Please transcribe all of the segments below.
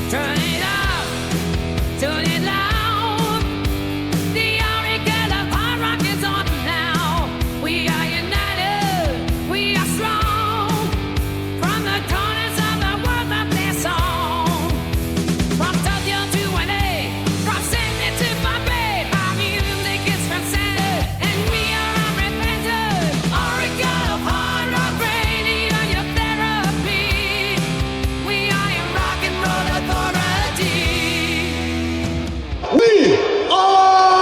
Turn it up, turn it loud. The oracle of hard rock is on now. We are united, we are strong. From the corners of the world that play song. From Tokyo to LA, from Sydney to Bombay, our music is transcended, and we are unrepentant. Oracle of hard rock radio, your therapy. We are your rock and roll authority. We are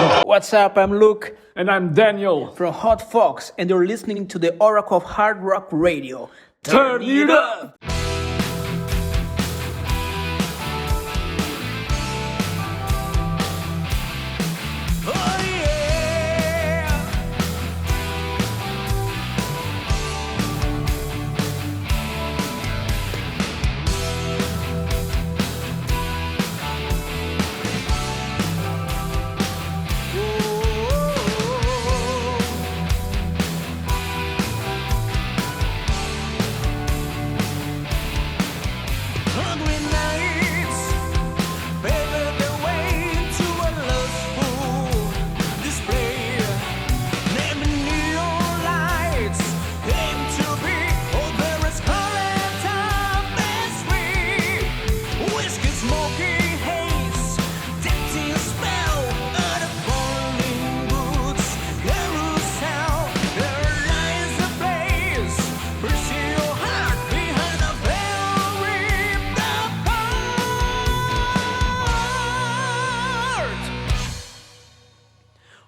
one! What's up? I'm Luke And I'm Daniel. from Hot Fox, and you're listening to the Oracle of Hard Rock Radio. Turn it up! Oh yeah. Hungry nights paved the way to a lustful display. Naming neon lights came to be over a scarlet tapestry. Whiskey smoking haze, tempting spell out of falling boots. Carousel, there lies the place. Pursue your heart behind the veil ripped apart.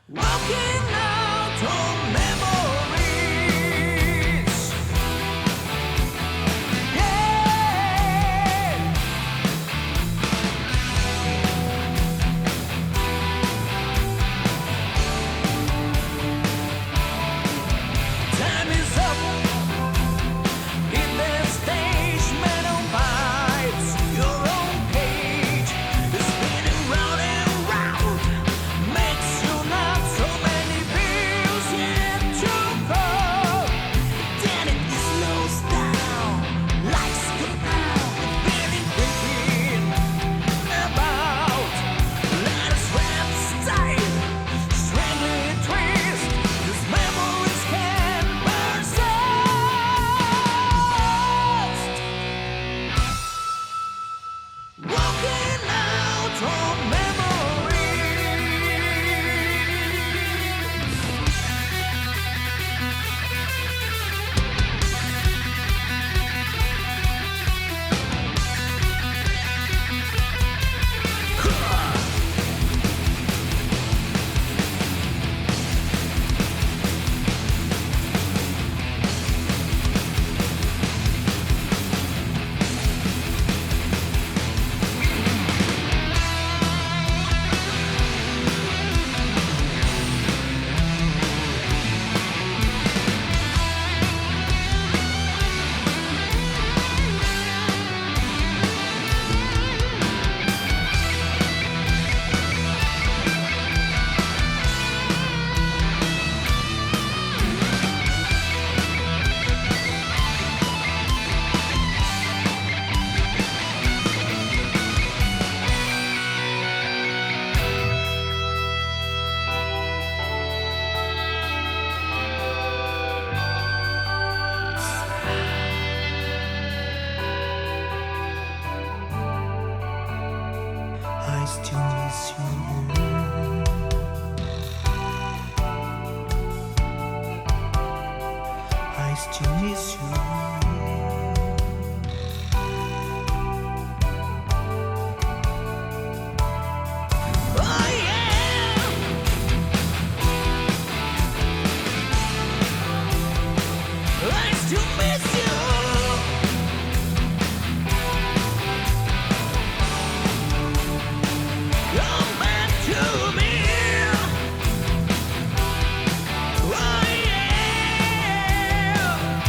Walking out on memories. Yeah. Time is up. Hit the stage, man on vibes. Your own page is spinning round and round. Makes you not so many bills yet to fall. Then it slows down, lights go out, feeling thinking about. Let us wrap tight, strangely twist. These memories can persist. Walking out on I still miss you. I still miss you. Oh yeah. I still miss you. Come back to me. Oh yeah.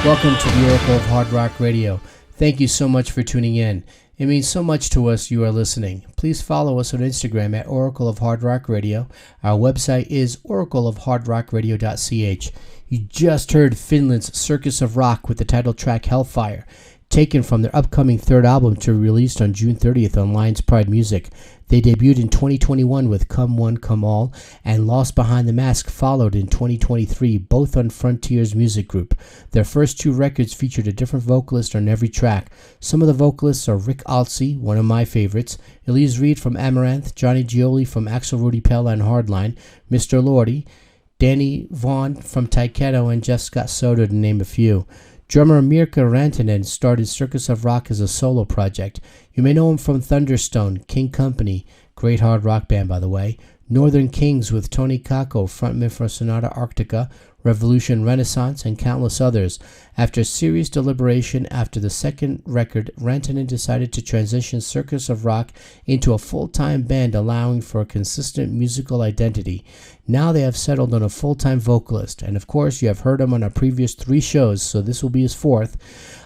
Welcome to the Oracle of Hard Rock Radio. Thank you so much for tuning in. It means so much to us you are listening. Please follow us on Instagram at Oracle of Hard Rock Radio. Our website is oracleofhardrockradio.ch. You just heard Finland's Circus of Rock with the title track Hellfire, taken from their upcoming third album to be released on June 30th on Lions Pride Music. They debuted in 2021 with Come One, Come All, and Lost Behind the Mask followed in 2023, both on Frontiers Music Group. Their first two records featured a different vocalist on every track. Some of the vocalists are Rick Altsey, one of my favorites, Elise Reed from Amaranth, Johnny Gioli from Axel Rudy Pell and Hardline, Mr. Lordy, Danny Vaughn from Taiketo, and Jeff Scott Soto, to name a few. Drummer Mirka Rantanen started Circus of Rock as a solo project. You may know him from Thunderstone, King Company, great hard rock band by the way, Northern Kings with Tony Kakko, frontman for Sonata Arctica, Revolution Renaissance, and countless others. After serious deliberation after the second record, Rantanen decided to transition Circus of Rock into a full-time band, allowing for a consistent musical identity. Now they have settled on a full-time vocalist, and of course you have heard him on our previous 3 shows, so this will be his 4th.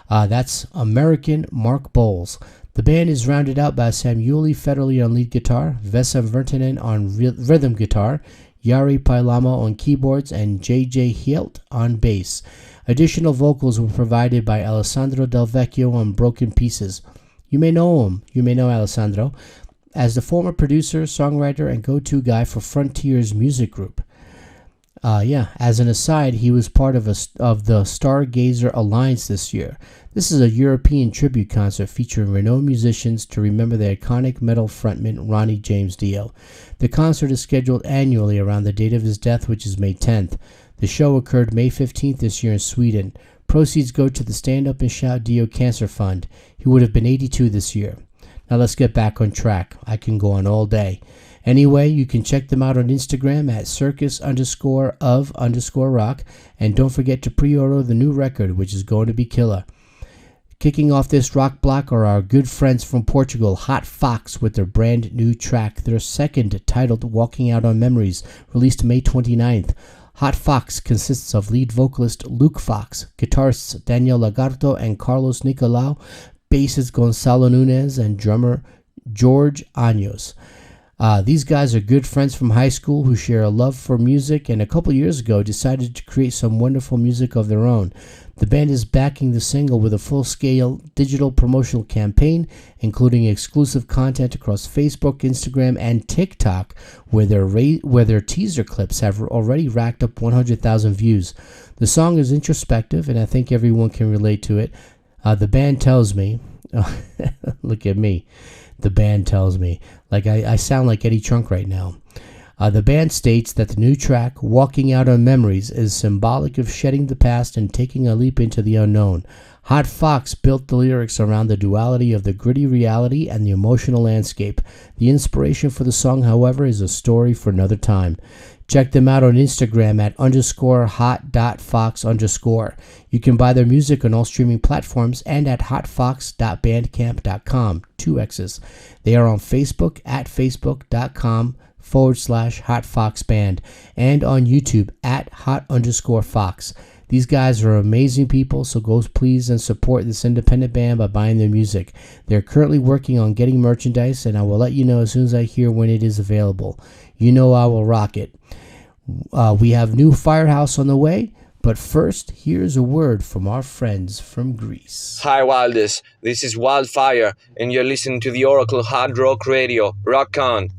That's American Mark Bowles. The band is rounded out by Samueli Federley on lead guitar, Vesa Virtanen on rhythm guitar, Yari Pailama on keyboards, and J.J. Hielt on bass. Additional vocals were provided by Alessandro Del Vecchio on Broken Pieces. You may know Alessandro, as the former producer, songwriter, and go-to guy for Frontier's music group. As an aside, he was part of the Stargazer Alliance this year. This is a European tribute concert featuring renowned musicians to remember the iconic metal frontman Ronnie James Dio. The concert is scheduled annually around the date of his death, which is May 10th. The show occurred May 15th this year in Sweden. Proceeds go to the Stand Up and Shout Dio Cancer Fund. He would have been 82 this year. Now let's get back on track. I can go on all day. Anyway, you can check them out on Instagram at circus_of_rock, and don't forget to pre-order the new record, which is going to be killer. Kicking off this rock block are our good friends from Portugal, Hot Fox, with their brand new track, their second, titled Walking Out on Memories, released May 29th. Hot Fox consists of lead vocalist Luke Fox, guitarists Daniel Lagarto and Carlos Nicolau, bassist Gonzalo Nunez, and drummer George Años. These guys are good friends from high school who share a love for music, and a couple years ago decided to create some wonderful music of their own. The band is backing the single with a full-scale digital promotional campaign, including exclusive content across Facebook, Instagram, and TikTok, where their teaser clips have already racked up 100,000 views. The song is introspective, and I think everyone can relate to it. The band tells me, look at me. The band tells me, like I sound like Eddie Trunk right now. The band states that the new track, Walking Out on Memories, is symbolic of shedding the past and taking a leap into the unknown. Hot Fox built the lyrics around the duality of the gritty reality and the emotional landscape. The inspiration for the song, however, is a story for another time. Check them out on Instagram at _hot.fox_. You can buy their music on all streaming platforms and at hotfox.bandcamp.com, 2 X's. They are on Facebook at facebook.com/hotfoxband and on YouTube at hot_fox. These guys are amazing people, so go please and support this independent band by buying their music. They're currently working on getting merchandise, and I will let you know as soon as I hear when it is available. You know I will rock it. We have new Firehouse on the way, but first, here's a word from our friends from Greece. Hi Wilders, this is Wildfire, and you're listening to the Oracle Hard Rock Radio. Rock on!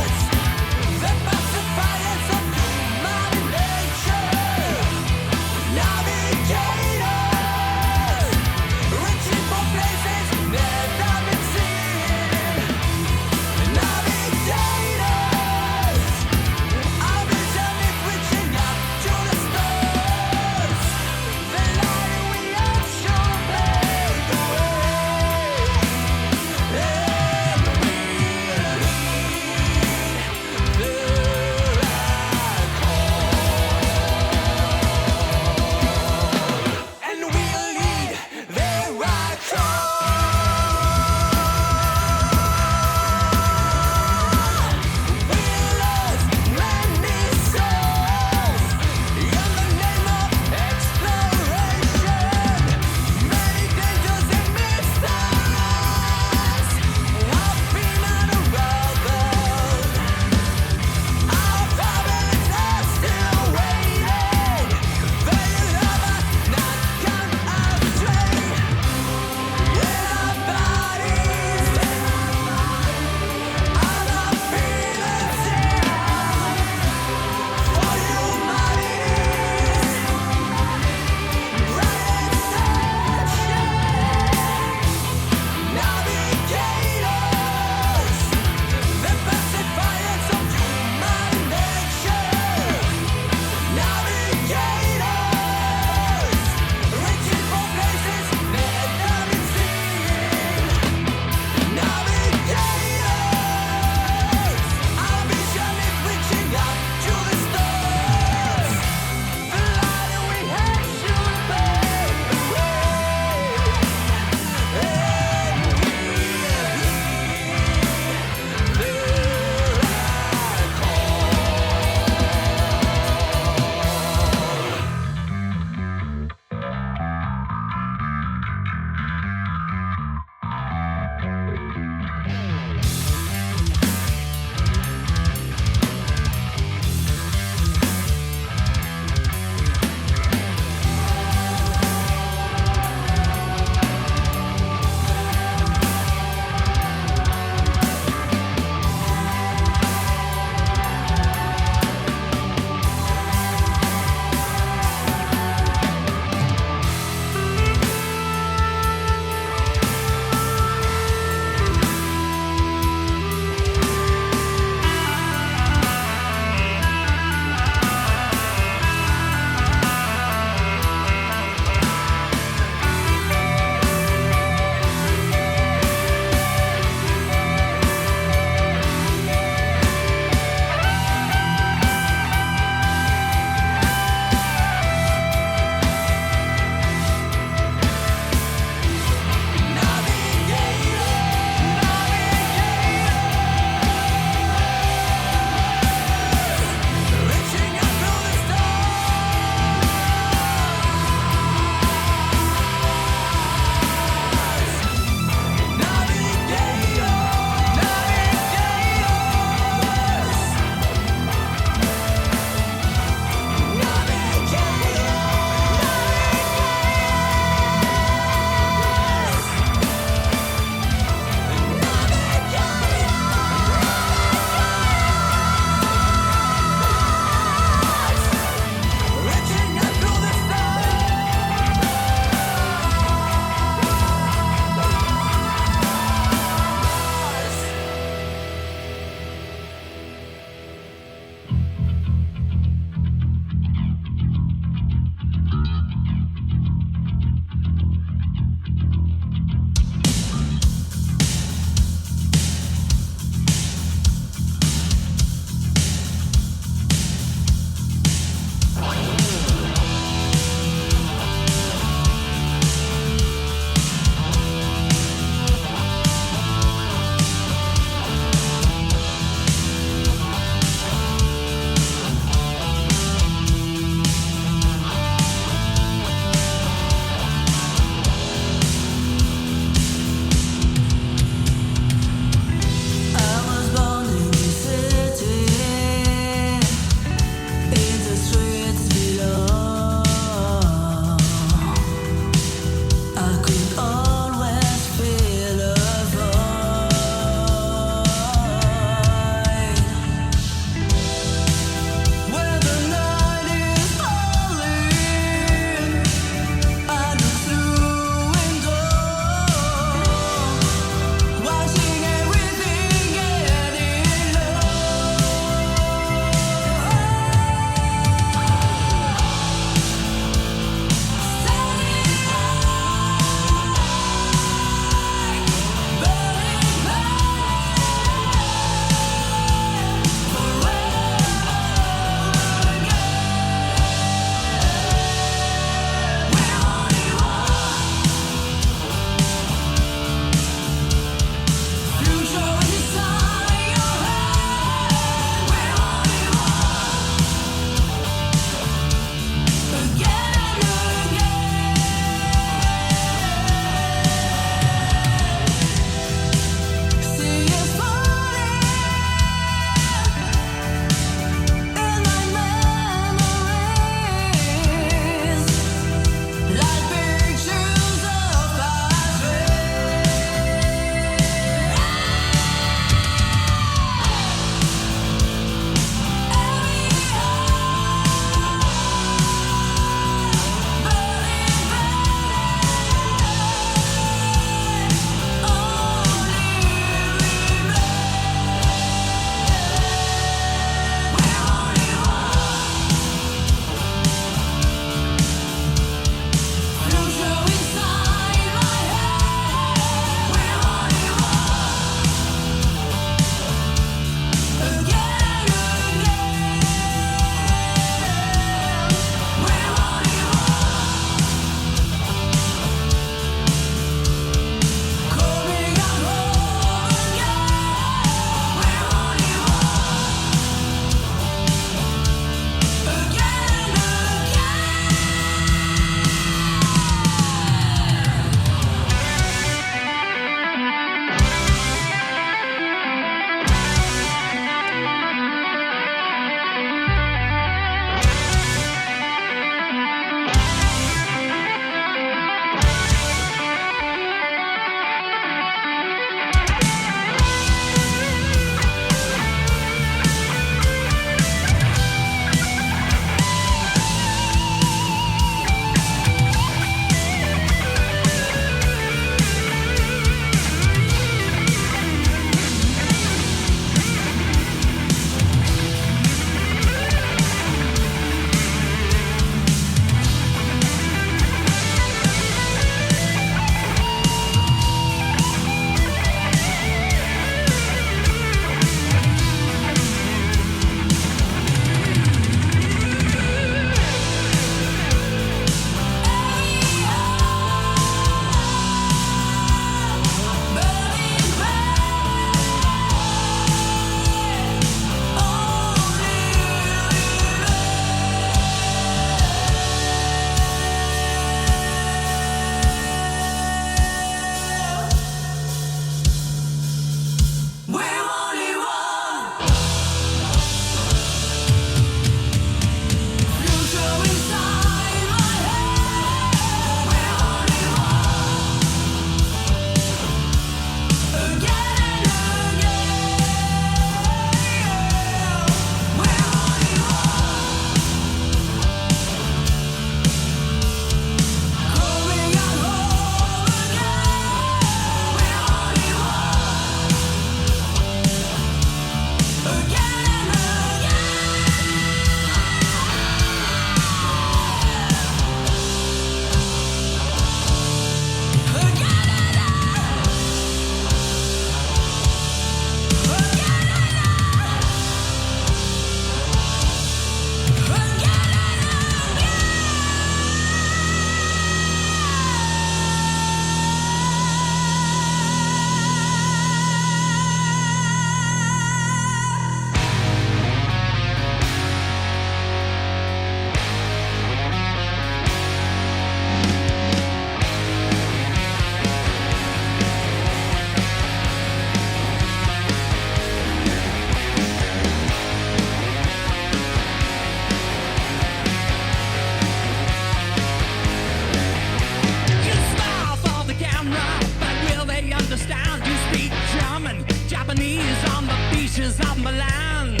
is on the land.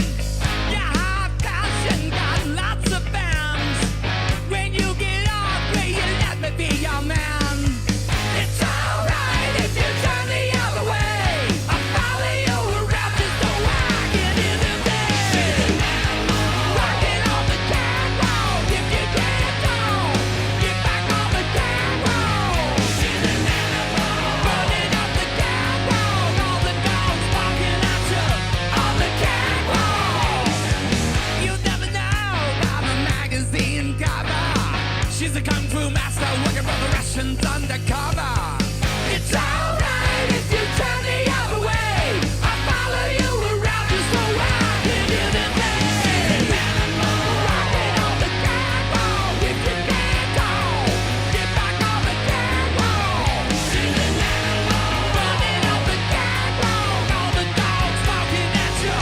Your heart passion got lots of bands. When you get off, will you let me be your man? It's alright if you turn the other way. I'll follow you around just so I get in the bed. Rocking on the catwalk if you can't talk. Get back on the catwalk. Running up the catwalk, all the dogs barking at you on the catwalk. You never know about a magazine cover. She's a kung fu master working for the Russians undercover. It's alright if you turn the other way. I'll follow you around just so I can hear them say. Rocking on the catwalk if you can't talk. Get back on the catwalk. Running up the catwalk, all the dogs barking at you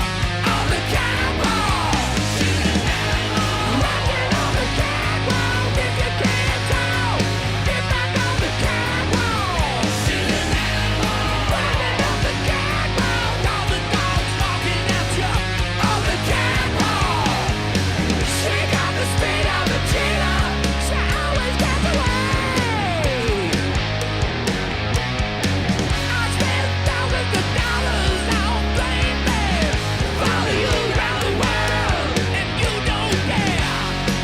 on the catwalk. Rocking on the catwalk if you can't talk. Get back on the catwalk. Running up the catwalk, all the dogs barking at you on the catwalk. She got the speed of a cheetah. She always gets away. I spend thousands of dollars on baby. Follow you around the world and you don't care.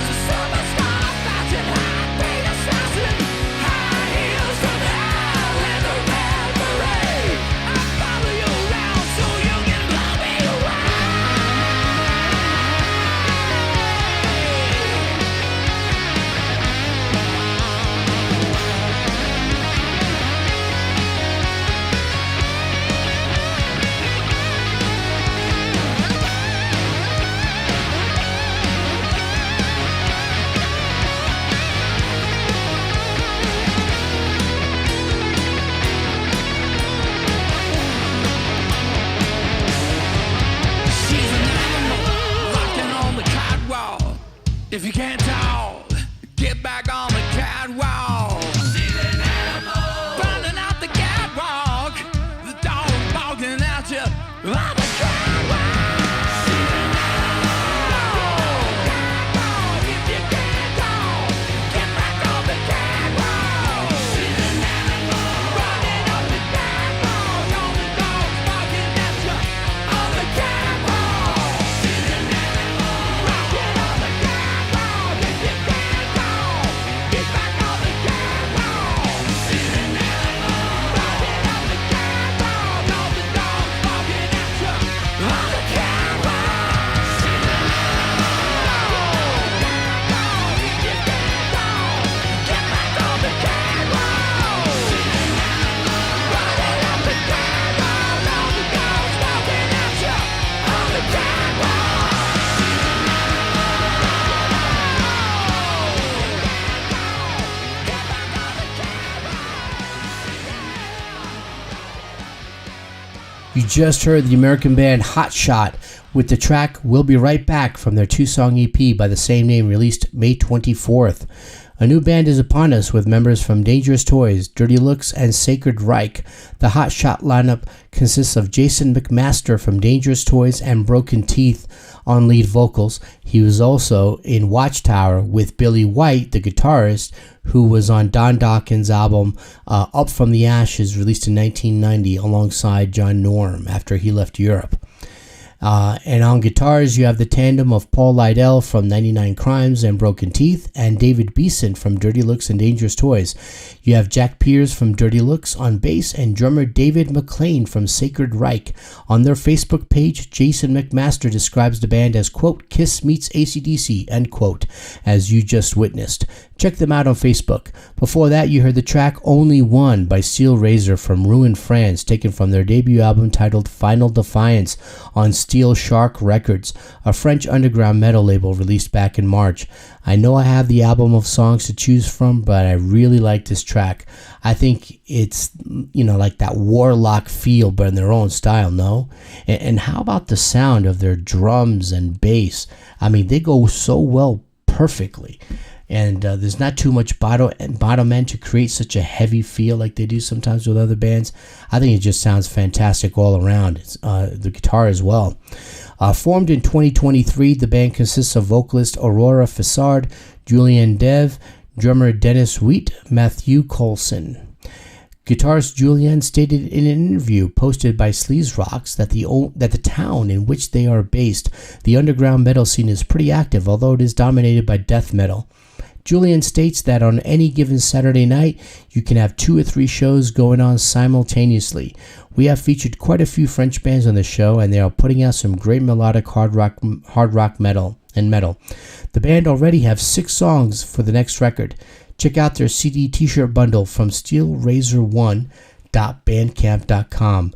The superstar fashion, high paid assassin, high heels from hell and a red beret. I follow you around so you can blow me away. She's an animal, rocking on the catwalk. If you can't talk, get back on the catwalk. She's an animal, running out the catwalk. The dog barking at you on the catwalk. She's an animal, catwalk. If you can't talk, get back on the catwalk. She's an animal, running up the catwalk. All the dogs barking at you on the catwalk. She's an animal, rocking on the catwalk. If you can't talk, get back on the catwalk. She's an animal, running up the catwalk. All the dogs barking at you on the catwalk. She's an animal, catwalk. If you can't talk, get back on the catwalk. She's an animal, running up the catwalk. All the dogs barking at you on the catwalk. You just heard the American band Hot Shot with the track We'll Be Right Back from their 2-song EP by the same name released May 24th. A new band is upon us with members from Dangerous Toys, Dirty Looks, and Sacred Reich. The Hot Shot lineup consists of Jason McMaster from Dangerous Toys and Broken Teeth on lead vocals. He was also in Watchtower with Billy White, the guitarist, who was on Don Dawkins' album Up From the Ashes, released in 1990 alongside John Norm after he left Europe. And on guitars, you have the tandem of Paul Lydell from 99 Crimes and Broken Teeth, and David Beeson from Dirty Looks and Dangerous Toys. You have Jack Piers from Dirty Looks on bass, and drummer David McLean from Sacred Reich. On their Facebook page, Jason McMaster describes the band as, quote, Kiss meets AC/DC, end quote, as you just witnessed. Check them out on Facebook. Before that, you heard the track Only One by Steel Razor from Rouen, France, taken from their debut album titled Final Defiance on Steel Shark Records, a French underground metal label released back in March. I know I have the album of songs to choose from, but I really like this track. I think it's, like that Warlock feel, but in their own style, no? And how about the sound of their drums and bass? I mean, they go so well perfectly. and there's not too much bottom end to create such a heavy feel like they do sometimes with other bands. I think it just sounds fantastic all around. The guitar as well. Formed in 2023, the band consists of vocalist Aurora Fassard, Julian Dev, drummer Dennis Wheat, Matthew Coulson. Guitarist Julian stated in an interview posted by Sleaze Rocks that the town in which they are based, the underground metal scene, is pretty active, although it is dominated by death metal. Julian states that on any given Saturday night, you can have 2 or 3 shows going on simultaneously. We have featured quite a few French bands on the show, and they are putting out some great melodic hard rock metal. The band already have 6 songs for the next record. Check out their CD t-shirt bundle from steelrazor1.bandcamp.com.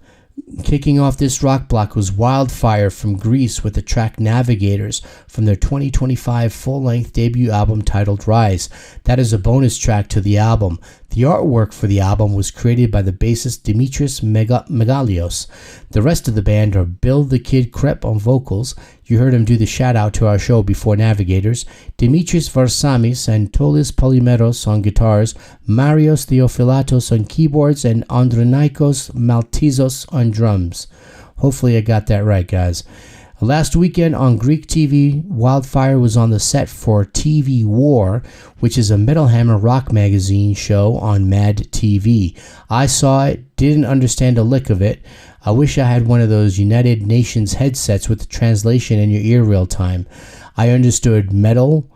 Kicking off this rock block was Wildfire from Greece with the track Navigators from their 2025 full-length debut album titled Rise. That is a bonus track to the album. The artwork for the album was created by the bassist Dimitris Megalios. The rest of the band are Bill the Kid Krep on vocals. You heard him do the shout-out to our show before Navigators. Dimitris Varsamis and Tolis Polymeros on guitars, Marios Theophilatos on keyboards, and Andronikos Maltizos on drums. Hopefully I got that right, guys. Last weekend on Greek TV, Wildfire was on the set for TV War, which is a Metal Hammer rock magazine show on Mad TV. I saw it, didn't understand a lick of it. I wish I had one of those United Nations headsets with the translation in your ear real time. I understood metal,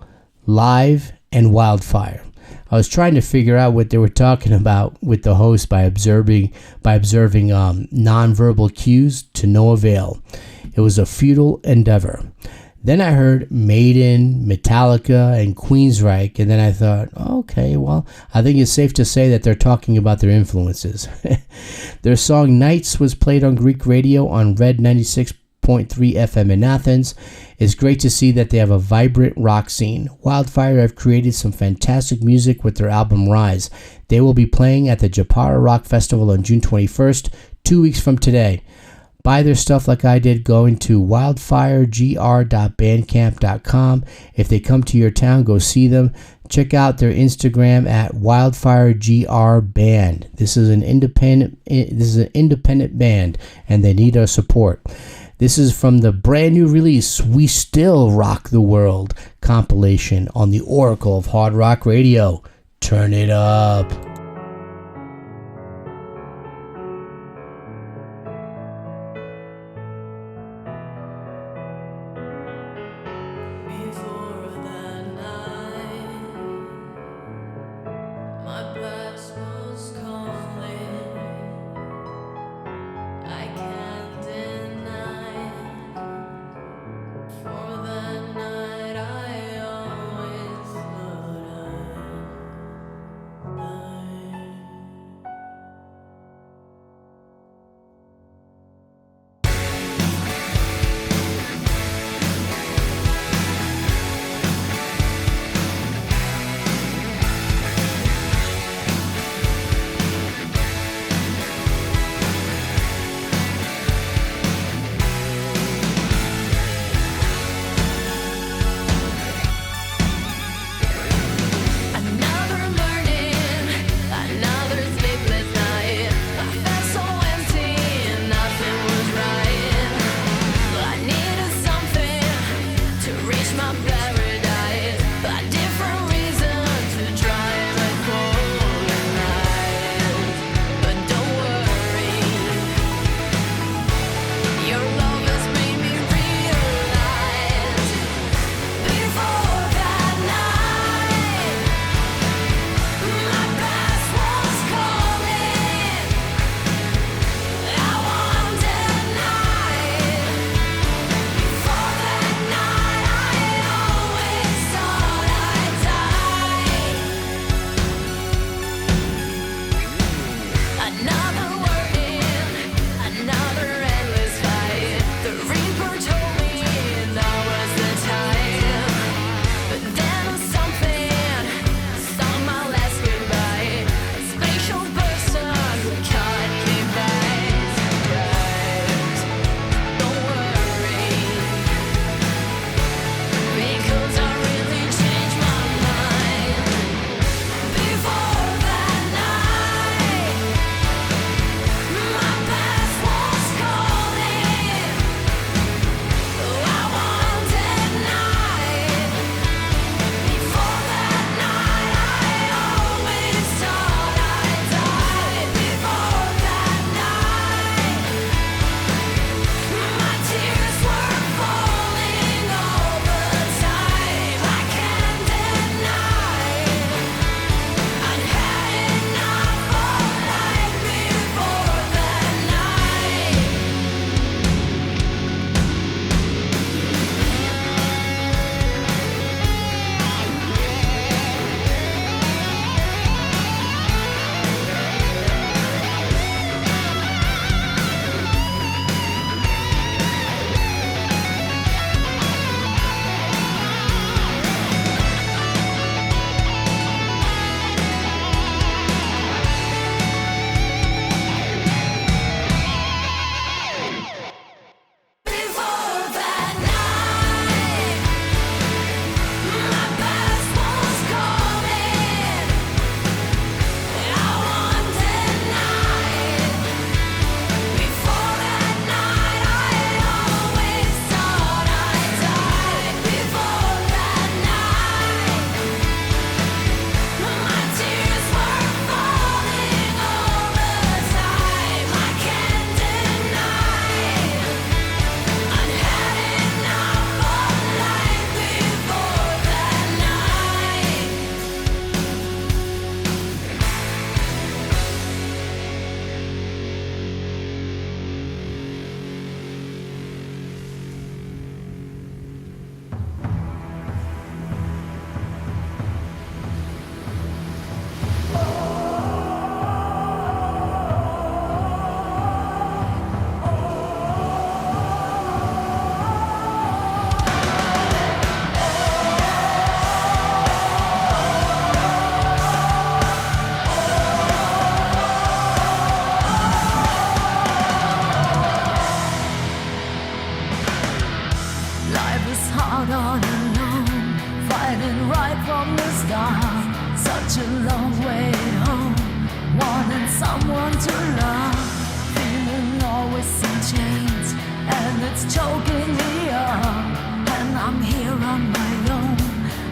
live, and Wildfire. I was trying to figure out what they were talking about with the host by observing nonverbal cues to no avail. It was a futile endeavor. Then I heard Maiden, Metallica, and Queensryche, and then I thought, okay, well, I think it's safe to say that they're talking about their influences. Their song Nights was played on Greek radio on Red 96.3 FM in Athens. It's great to see that they have a vibrant rock scene. Wildfire have created some fantastic music with their album Rise. They will be playing at the Japara Rock Festival on June 21st, 2 weeks from today. Buy their stuff like I did, going to wildfiregr.bandcamp.com. If they come to your town, go see them. Check out their Instagram at wildfiregrband. This is an independent band, and they need our support. This is from the brand new release, We Still Rock the World compilation on the Oracle of Hard Rock Radio. Turn it up. Night I always thought I right from the start. Such a long way home, wanting someone to love, feeling always in chains, and it's choking me up. And I'm here on my own,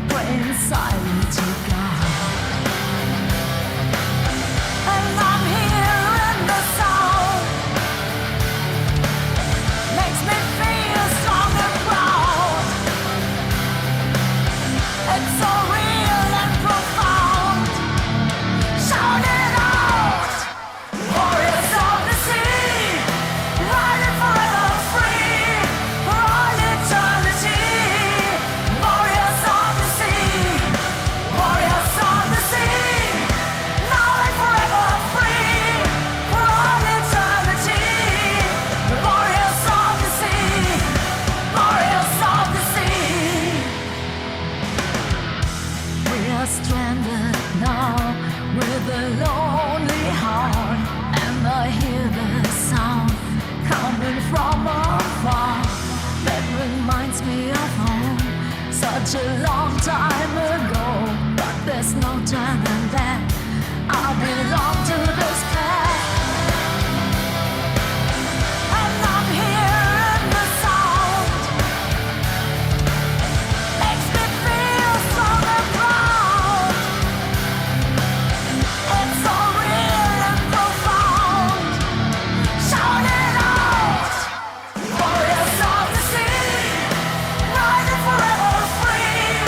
praying silent to God. And I'm here in the sound, makes me feel strong and proud. It's so real and profound. Shout it out, warriors of the sea, riding forever free for all eternity. Warriors of the sea, warriors of the sea, now and forever free for all eternity. Warriors of the sea, warriors of the sea. We are stranded now with a lonely heart, and I hear the sound coming from afar that reminds me of home, such a long time ago. But there's no turning back, I belong to this path. And I'm here in the sound, makes me feel strong and proud. It's so real and profound. Shout it out, warriors of the sea, riding forever free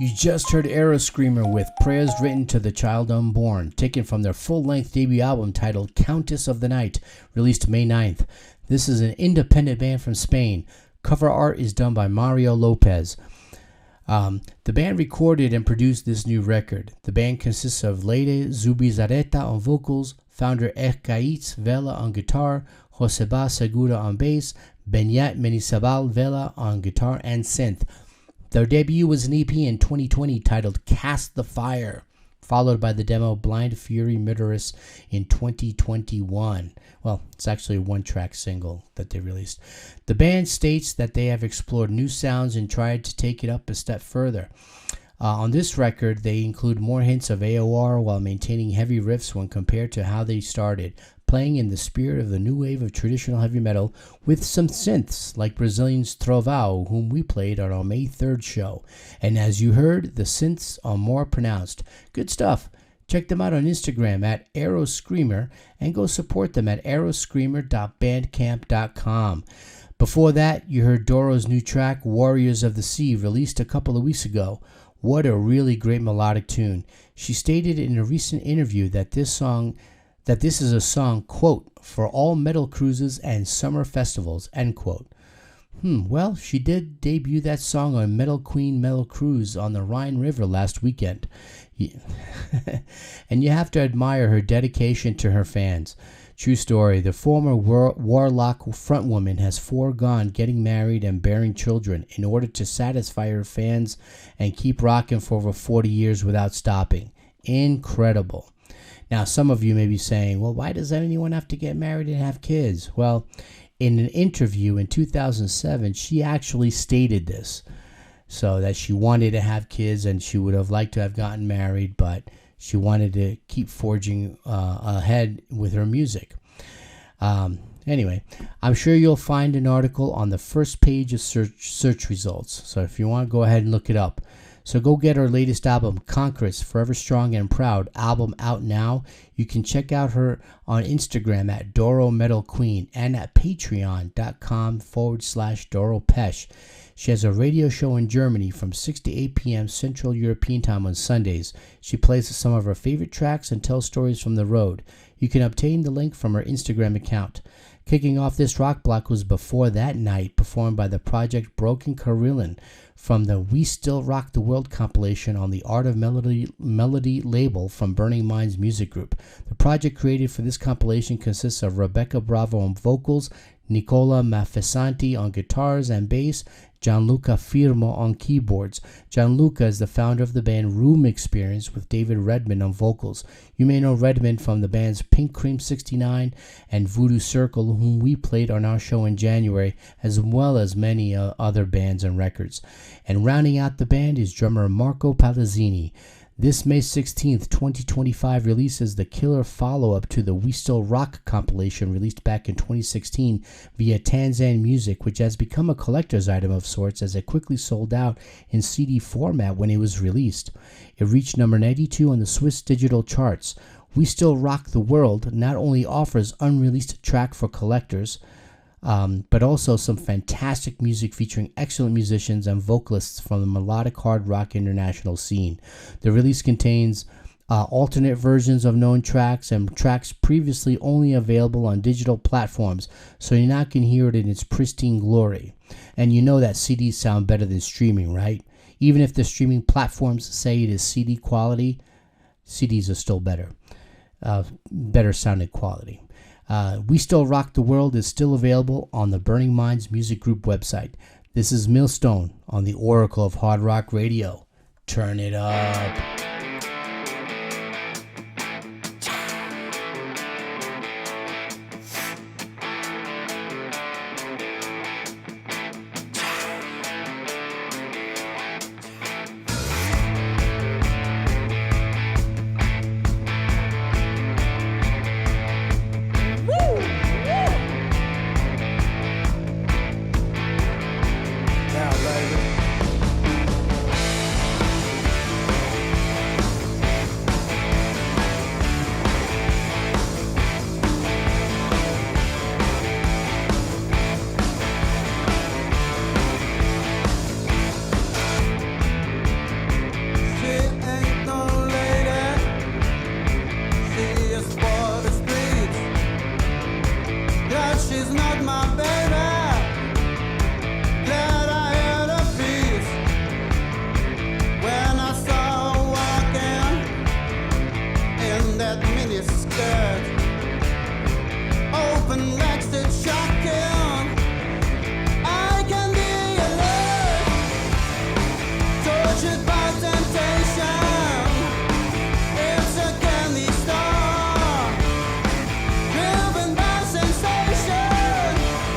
You just heard Arrow Screamer with Prayers Written to the Child Unborn, taken from their full-length debut album titled Countess of the Night, released May 9th. This is an independent band from Spain. Cover art is done by Mario Lopez. The band recorded and produced this new record. The band consists of Leire Zubizarreta on vocals, founder Erkaitz Vela on guitar, Joseba Segura on bass, Benyat Menizabal Vela on guitar and synth. Their debut was an EP in 2020 titled Cast the Fire, followed by the demo Blind Fury Murderous in 2021. Well, it's actually a one-track single that they released. The band states that they have explored new sounds and tried to take it up a step further. On this record, they include more hints of AOR while maintaining heavy riffs when compared to how they started, playing in the spirit of the new wave of traditional heavy metal with some synths like Brazilian's Trovão, whom we played on our May 3rd show. And as you heard, the synths are more pronounced. Good stuff. Check them out on Instagram at Arrow Screamer and go support them at arrowscreamer.bandcamp.com. Before that, you heard Doro's new track, Warriors of the Sea, released a couple of weeks ago. What a really great melodic tune. She stated in a recent interview that this is a song, quote, for all metal cruises and summer festivals, end quote. Well, she did debut that song on Metal Queen Metal Cruise on the Rhine River last weekend. And you have to admire her dedication to her fans. True story, the former Warlock frontwoman has foregone getting married and bearing children in order to satisfy her fans and keep rocking for over 40 years without stopping. Incredible. Now, some of you may be saying, well, why does anyone have to get married and have kids? Well, in an interview in 2007, she actually stated this, so that she wanted to have kids and she would have liked to have gotten married, but she wanted to keep forging ahead with her music. Anyway, I'm sure you'll find an article on the first page of search results, so if you want, go ahead and look it up. So go get her latest album, Conqueress, Forever Strong and Proud, album out now. You can check out her on Instagram at Doro Metal Queen and at patreon.com/Doro Pesh. She has a radio show in Germany from 6 to 8 p.m. Central European Time on Sundays. She plays some of her favorite tracks and tells stories from the road. You can obtain the link from her Instagram account. Kicking off this rock block was Before That Night, performed by the project Broken Carillon from the We Still Rock the World compilation on the Art of Melody label from Burning Minds Music Group. The project created for this compilation consists of Rebecca Bravo on vocals, Nicola Mafesanti on guitars and bass, Gianluca Firmo on keyboards. Gianluca is the founder of the band Room Experience with David Redman on vocals. You may know Redman from the bands Pink Cream 69 and Voodoo Circle, whom we played on our show in January, as well as many other bands and records. And rounding out the band is drummer Marco Palazzini. This May 16th, 2025 releases the killer follow-up to the We Still Rock compilation released back in 2016 via Tanzan Music, which has become a collector's item of sorts as it quickly sold out in CD format when it was released. It reached number 92 on the Swiss digital charts. We Still Rock the World not only offers unreleased track for collectors, but also some fantastic music featuring excellent musicians and vocalists from the melodic hard rock international scene. The release contains alternate versions of known tracks and tracks previously only available on digital platforms, so you now can hear it in its pristine glory. And you know that CDs sound better than streaming, right? Even if the streaming platforms say it is CD quality, CDs are still better sounding quality. We Still Rock the World is still available on the Burning Minds Music Group website. This is Millstone on the Oracle of Hard Rock Radio. Turn it up. not my baby. Glad I had a piece when I saw her walking in that mini skirt, open legs that shocking. I can be alert, tortured by temptation. It's a candy store, driven by sensation.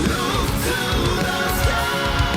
Look to the sky.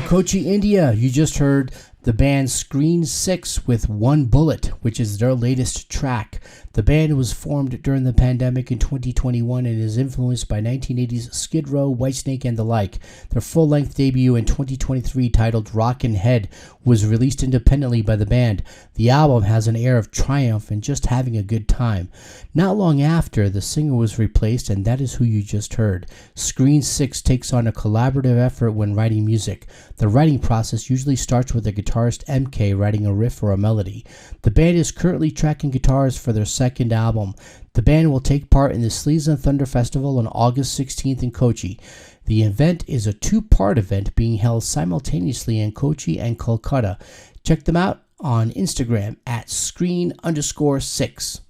Kochi, India, you just heard the band Screen 6 with One Bullet, which is their latest track. The band was formed during the pandemic in 2021 and is influenced by 1980s Skid Row, Whitesnake, and the like. Their full-length debut in 2023 titled Rockin' Head was released independently by the band. The album has an air of triumph and just having a good time. Not long after, the singer was replaced, and that is who you just heard. Screen 6 takes on a collaborative effort when writing music. The writing process usually starts with the guitarist MK writing a riff or a melody. The band is currently tracking guitars for their second album. The band will take part in the Sleaze and Thunder Festival on August 16th in Kochi. The event is a two-part event being held simultaneously in Kochi and Kolkata. Check them out on Instagram at screen_6.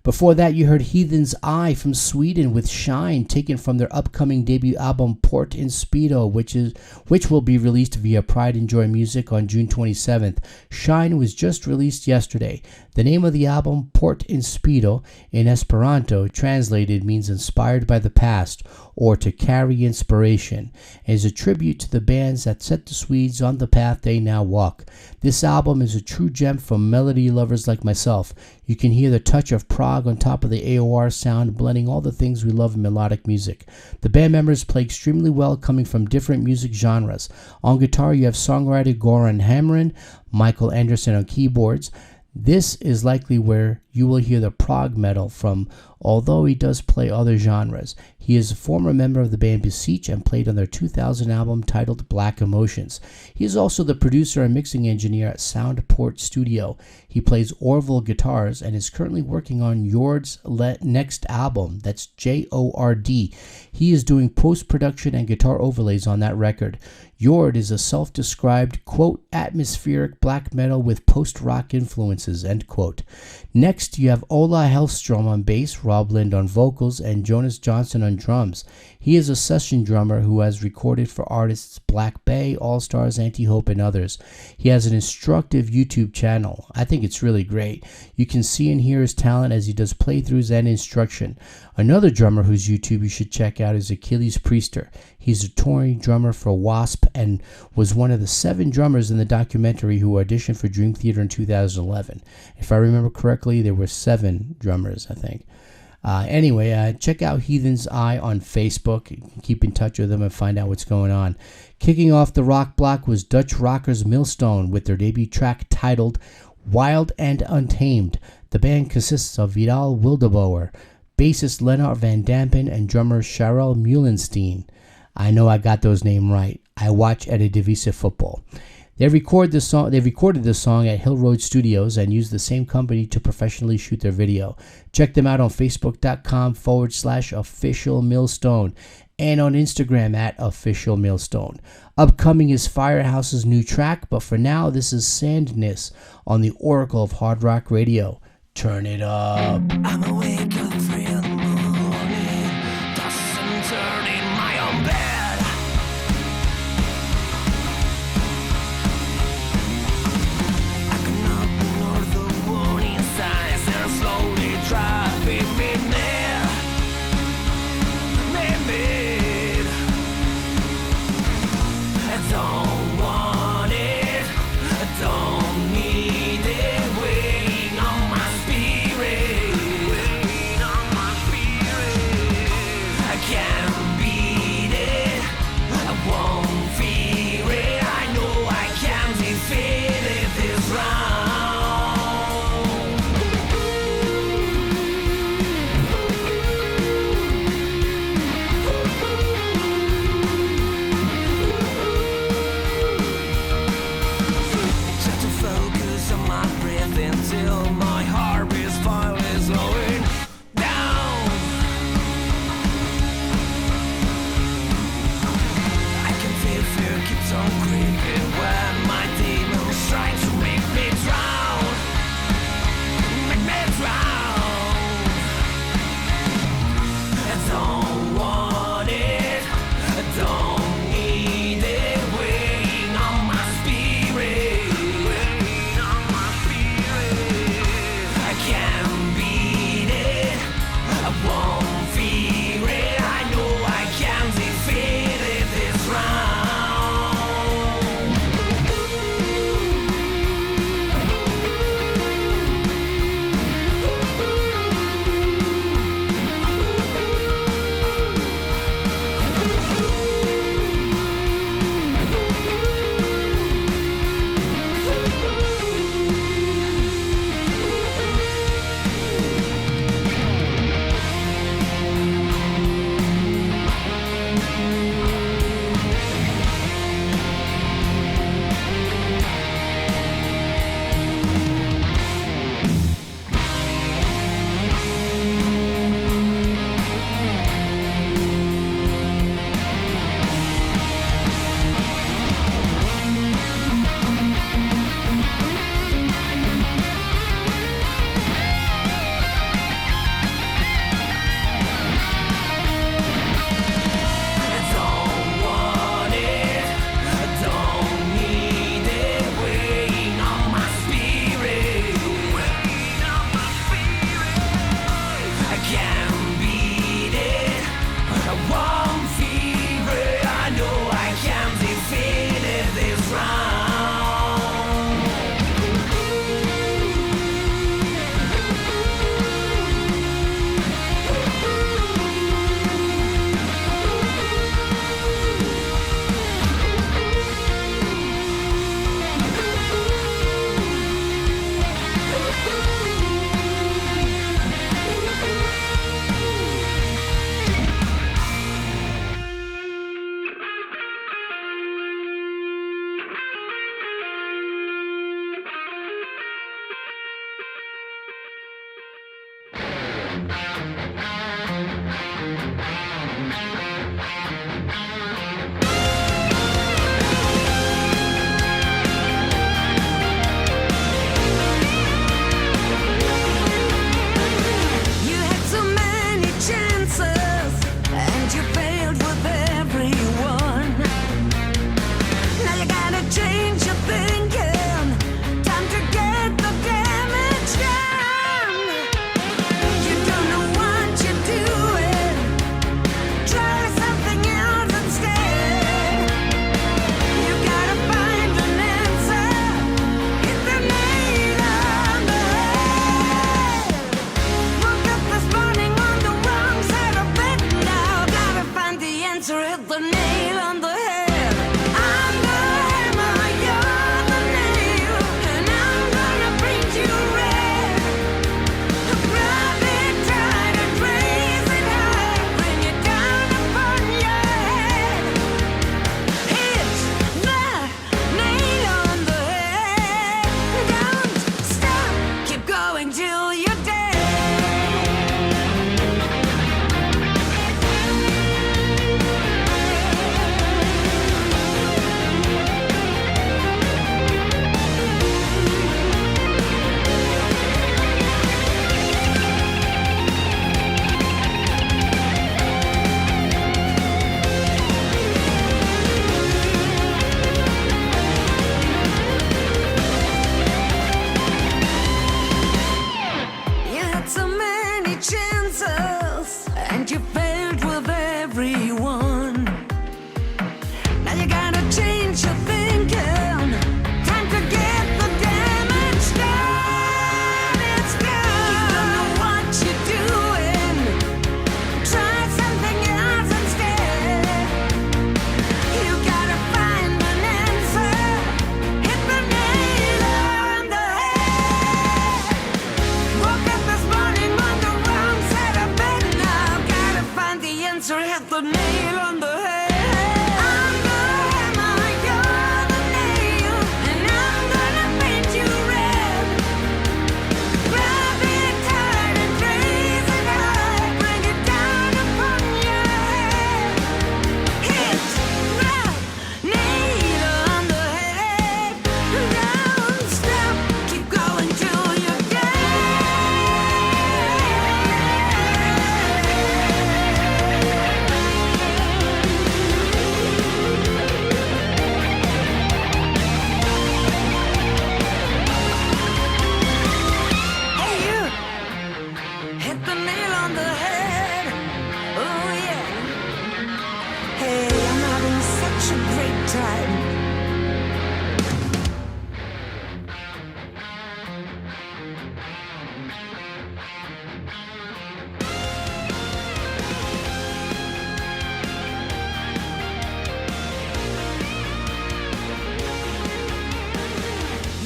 Before that, you heard Heathen's Eye from Sweden with Shine, taken from their upcoming debut album Port in Speedo, which will be released via Pride and Joy Music on June 27th. Shine was just released yesterday. The name of the album, Port in Speedo, in Esperanto, translated means inspired by the past, or to carry inspiration, and is a tribute to the bands that set the Swedes on the path they now walk. This album is a true gem for melody lovers like myself. You can hear the touch of prog on top of the AOR sound, blending all the things we love in melodic music. The band members play extremely well, coming from different music genres. On guitar, you have songwriter Goran Hamrin, Michael Anderson on keyboards. This is likely where you will hear the prog metal from, although he does play other genres. He is a former member of the band Beseech and played on their 2000 album titled Black Emotions. He is also the producer and mixing engineer at Soundport Studio. He plays Orville guitars and is currently working on Jord's next album, that's Jord. He is doing post-production and guitar overlays on that record. Jord is a self-described, quote, atmospheric black metal with post-rock influences, end quote. Next, you have Ola Hellstrom on bass, Rob Lind on vocals, and Jonas Johnson on drums. He is a session drummer who has recorded for artists Black Bay, All Stars, Anti-Hope, and others. He has an instructive YouTube channel. I think it's really great. You can see and hear his talent as he does playthroughs and instruction. Another drummer whose YouTube you should check out is Achilles Priester. He's a touring drummer for Wasp and was one of the 7 drummers in the documentary who auditioned for Dream Theater in 2011. If I remember correctly, there were 7 drummers, I think. Anyway, check out Heathen's Eye on Facebook. You can keep in touch with them and find out what's going on. Kicking off the rock block was Dutch rockers Millstone with their debut track titled Wild and Untamed. The band consists of Vidal Wildeboer, bassist Lennart Van Dampen, and drummer Charel Meulenstein. I know I got those names right. I watch Eredivisie football. They recorded the song at Hill Road Studios and used the same company to professionally shoot their video. Check them out on Facebook.com/official Millstone and on Instagram at official Millstone. Upcoming is Firehouse's new track, but for now, this is Sandness on the Oracle of Hard Rock Radio. Turn it up. I'm awake at 3 in the morning, tossing and turning in my own bed. I cannot ignore the warning signs that are slowly driving me mad. I don't want it, I don't need it, weighing on my spirit. and you failed with everyone. Now you gotta change your thinking. Time to get the damage done. It's done. You don't know what you're doing. Try something else instead. You gotta find an answer. Hit the nail on the head. Woke up this morning on the wrong side of bed. Now gotta find the answer. Hit the nail on the head. I'm the hammer, you're the nail, and I'm gonna paint you red. Grab it tight and raise it high, bring it down upon your head. Hit the nail on the head. Don't stop, keep going till you're Hey you, hit the nail on the head. Oh yeah. Hey, I'm having such a great time.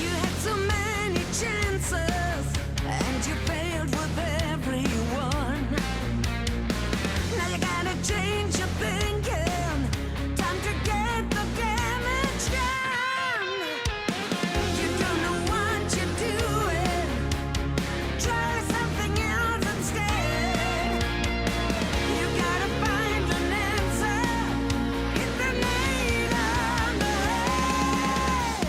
You had so many chances, and you failed with everyone. Now you gotta change your thinking. Time to get the damage done. You don't know what you're doing. Try something else instead. You gotta find an answer. Hit the nail on the head.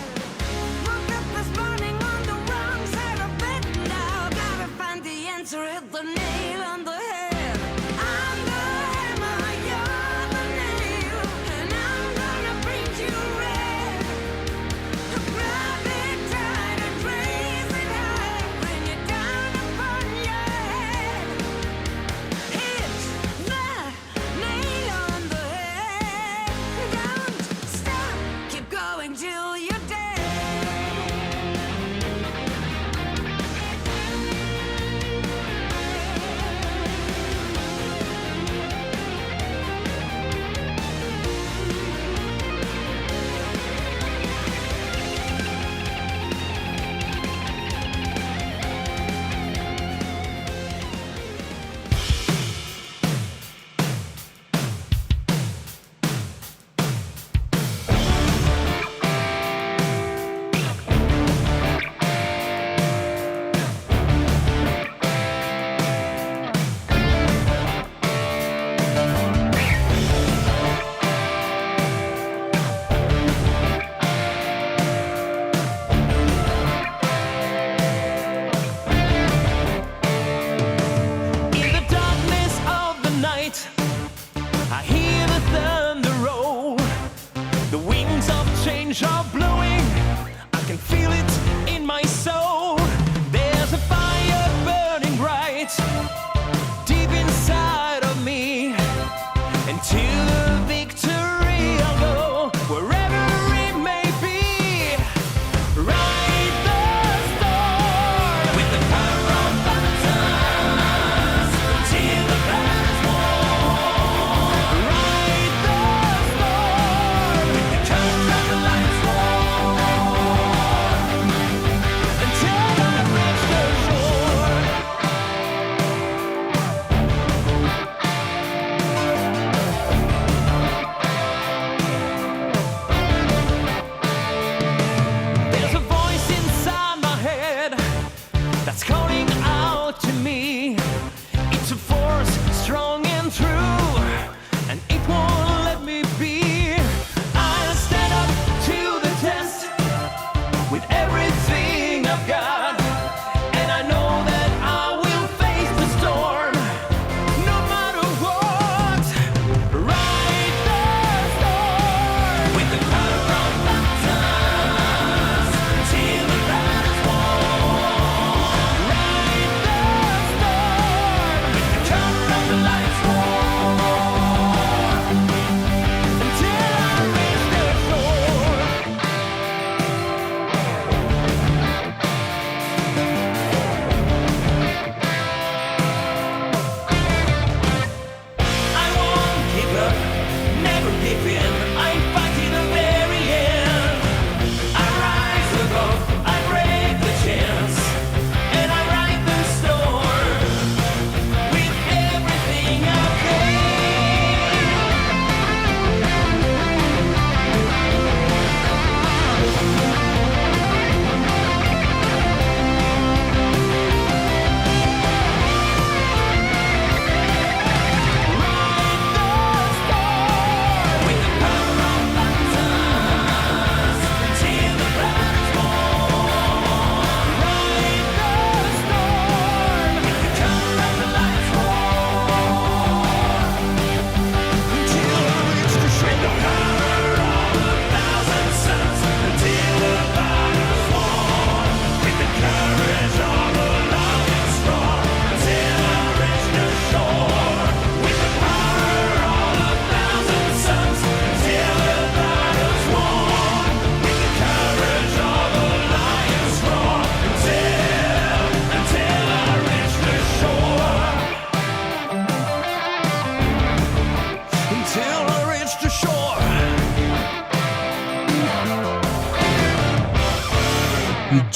Woke up this morning on the wrong side of bed. Now gotta find the answer. Hit the nail on the head. I'm the hammer, you're the nail, and I'm gonna paint you red. Grab it tight and raise it high, bring it down upon your head. Hit the nail on the head. Don't stop, keep going till you're dead. In the darkness of the night, I hear the thunder roll. The winds of change are blowing. I can feel it in my soul. There's a fire burning bright deep inside of me. And to the victory I'll go, wherever it may be. Ride the storm with the power of baptisms till the battle's won. Ride the storm with the courage of the lion's roar.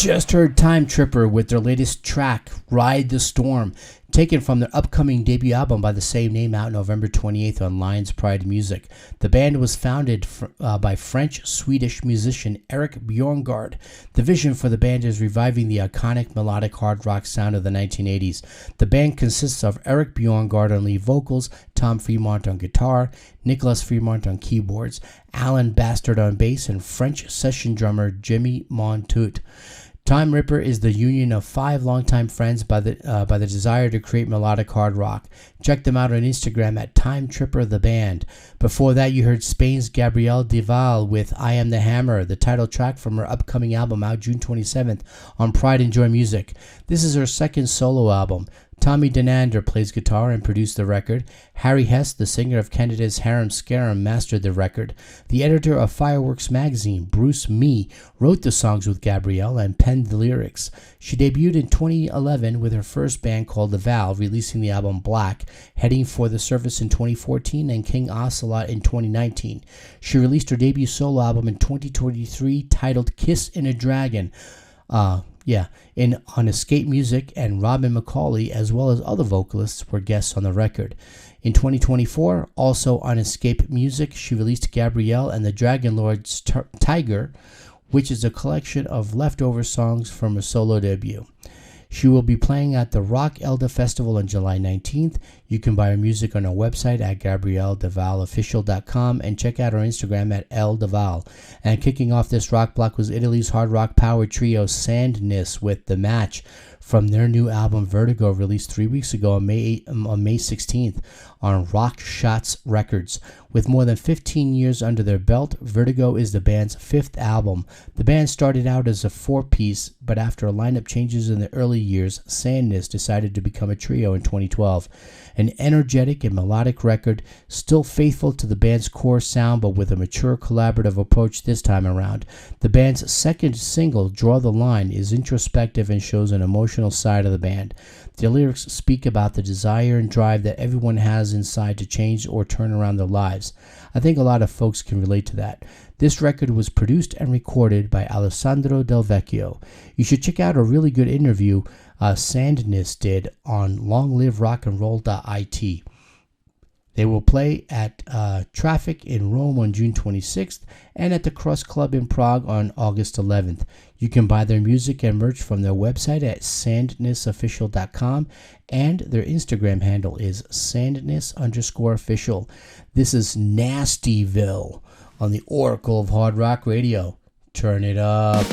Just heard Time Tripper with their latest track, Ride the Storm, taken from their upcoming debut album by the same name out November 28th on Lions Pride Music. The band was founded by French-Swedish musician Eric Bjorngard. The vision for the band is reviving the iconic melodic hard rock sound of the 1980s. The band consists of Eric Bjorngard on lead vocals, Tom Fremont on guitar, Nicholas Fremont on keyboards, Alan Bastard on bass, and French session drummer Jimmy Montout. Time Ripper is the union of 5 longtime friends by the desire to create melodic hard rock. Check them out on Instagram at Time Tripper the Band. Before that, you heard Spain's Gabrielle Deval with I Am the Hammer, the title track from her upcoming album out June 27th on Pride and Joy Music. This is her second solo album. Tommy Denander plays guitar and produced the record. Harry Hess, the singer of Canada's Harem Scarum, mastered the record. The editor of Fireworks magazine, Bruce Mee, wrote the songs with Gabrielle and penned the lyrics. She debuted in 2011 with her first band called The Val, releasing the album Black, Heading for the Surface in 2014, and King Ocelot in 2019. She released her debut solo album in 2023 titled Kiss in a Dragon. On Escape Music, and Robin McCauley, as well as other vocalists, were guests on the record. In 2024, also on Escape Music, she released Gabrielle and the Dragon Lord's Tiger, which is a collection of leftover songs from her solo debut. She will be playing at the Rock Elda Festival on July 19th. You can buy her music on her website at GabrielleDevalOfficial.com and check out her Instagram at LDeval. And kicking off this rock block was Italy's hard rock power trio Sandness with The Match from their new album Vertigo, released 3 weeks ago on May 16th on Rock Shots Records. With more than 15 years under their belt, Vertigo is the band's 5th album. The band started out as a 4-piece, but after lineup changes in the early years, Sandness decided to become a trio in 2012. An energetic and melodic record, still faithful to the band's core sound, but with a mature collaborative approach this time around. The band's second single, Draw the Line, is introspective and shows an emotional side of the band. The lyrics speak about the desire and drive that everyone has inside to change or turn around their lives. I think a lot of folks can relate to that. This record was produced and recorded by Alessandro Del Vecchio. You should check out a really good interview Sandness did on longliverockandroll.it. They will play at Traffic in Rome on June 26th and at the Cross Club in Prague on August 11th. You can buy their music and merch from their website at sandnessofficial.com, and their Instagram handle is sandness_official. This is Nastyville on the Oracle of Hard Rock Radio. Turn it up.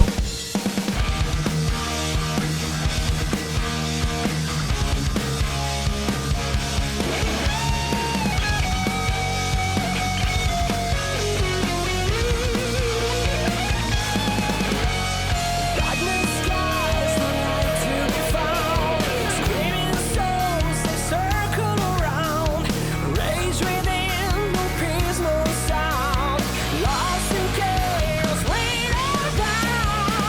Lost in chaos, way down.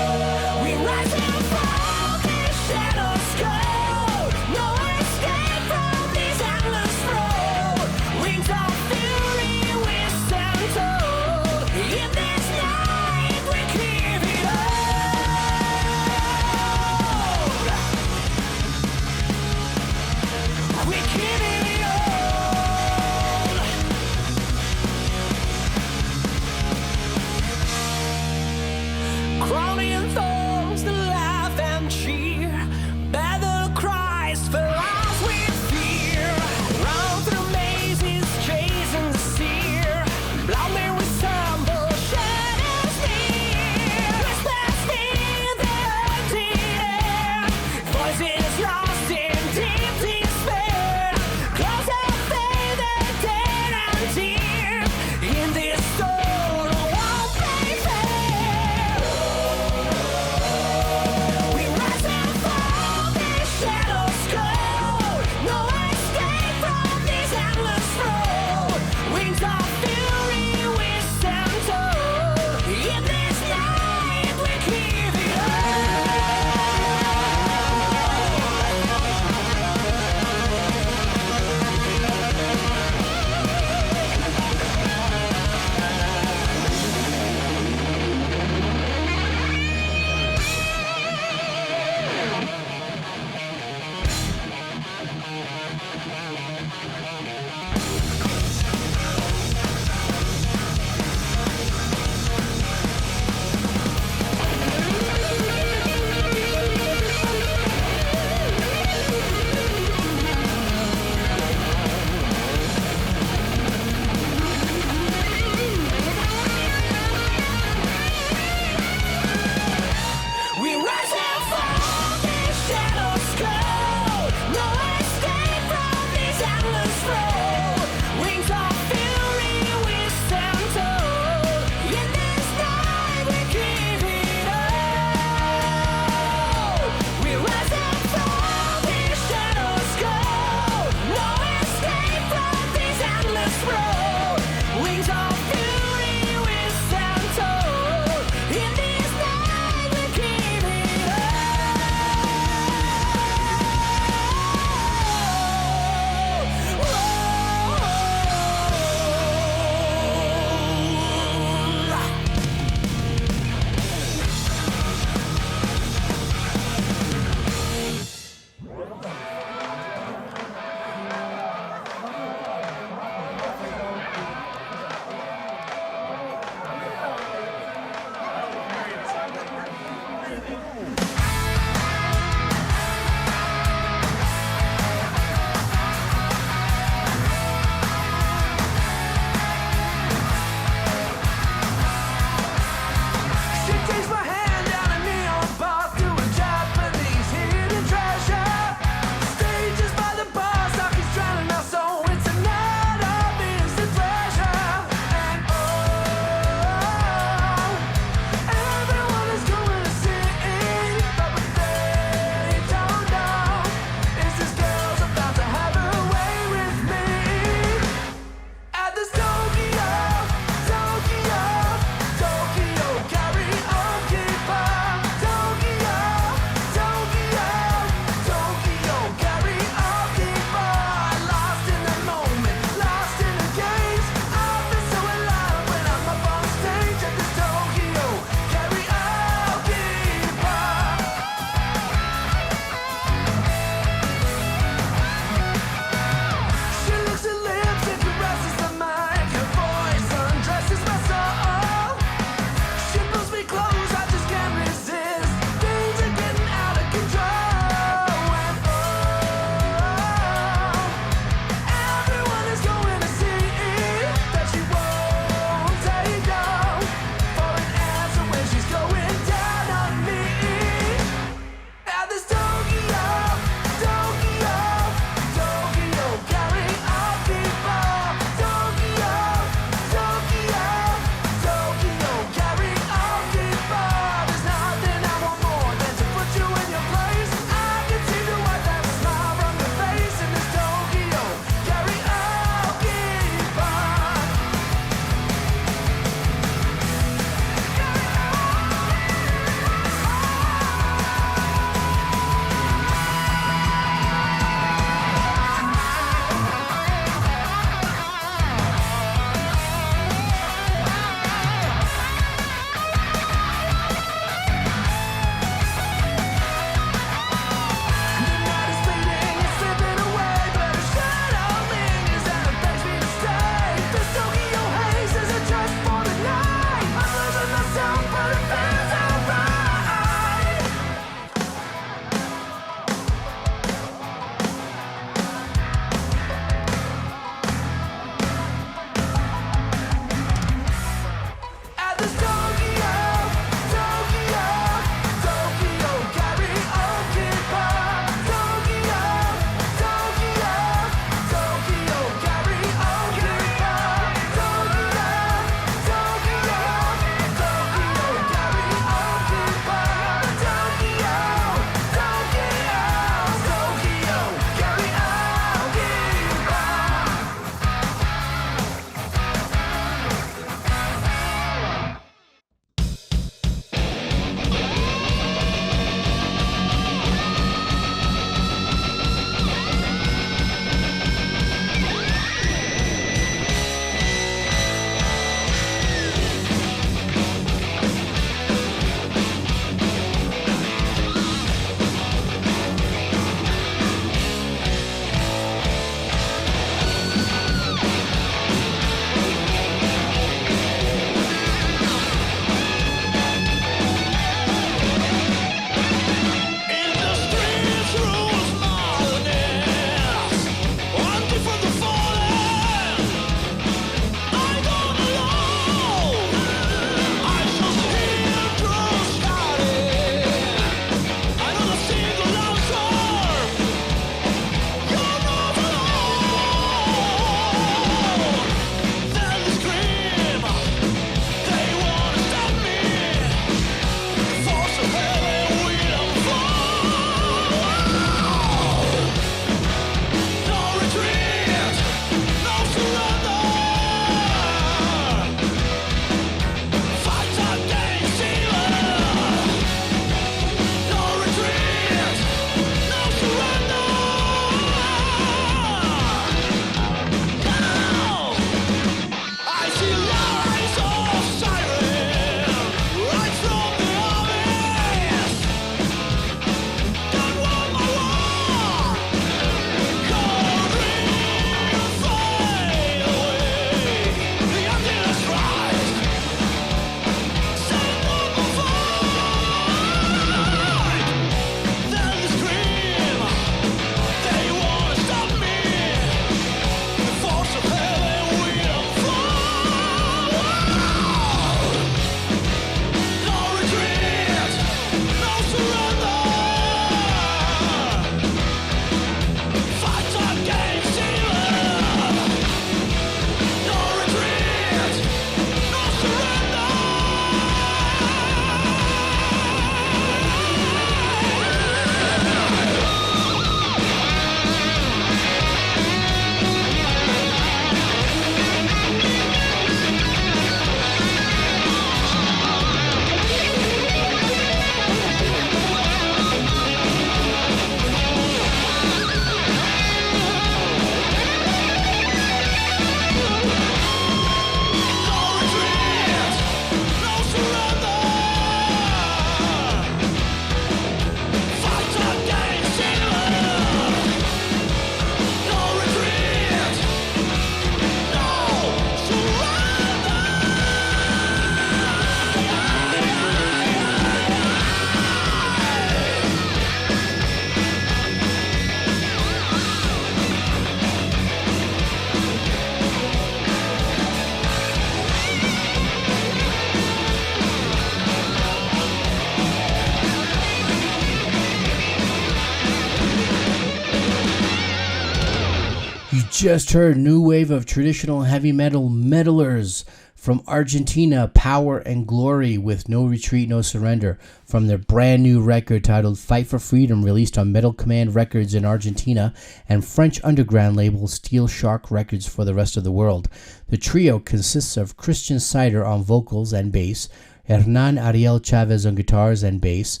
Just heard new wave of traditional heavy metal metalers from Argentina, Power and Glory with No Retreat, No Surrender from their brand new record titled Fight for Freedom, released on Metal Command Records in Argentina and French underground label Steel Shark Records for the rest of the world. The trio consists of Christian Sider on vocals and bass, Hernan Ariel Chavez on guitars and bass,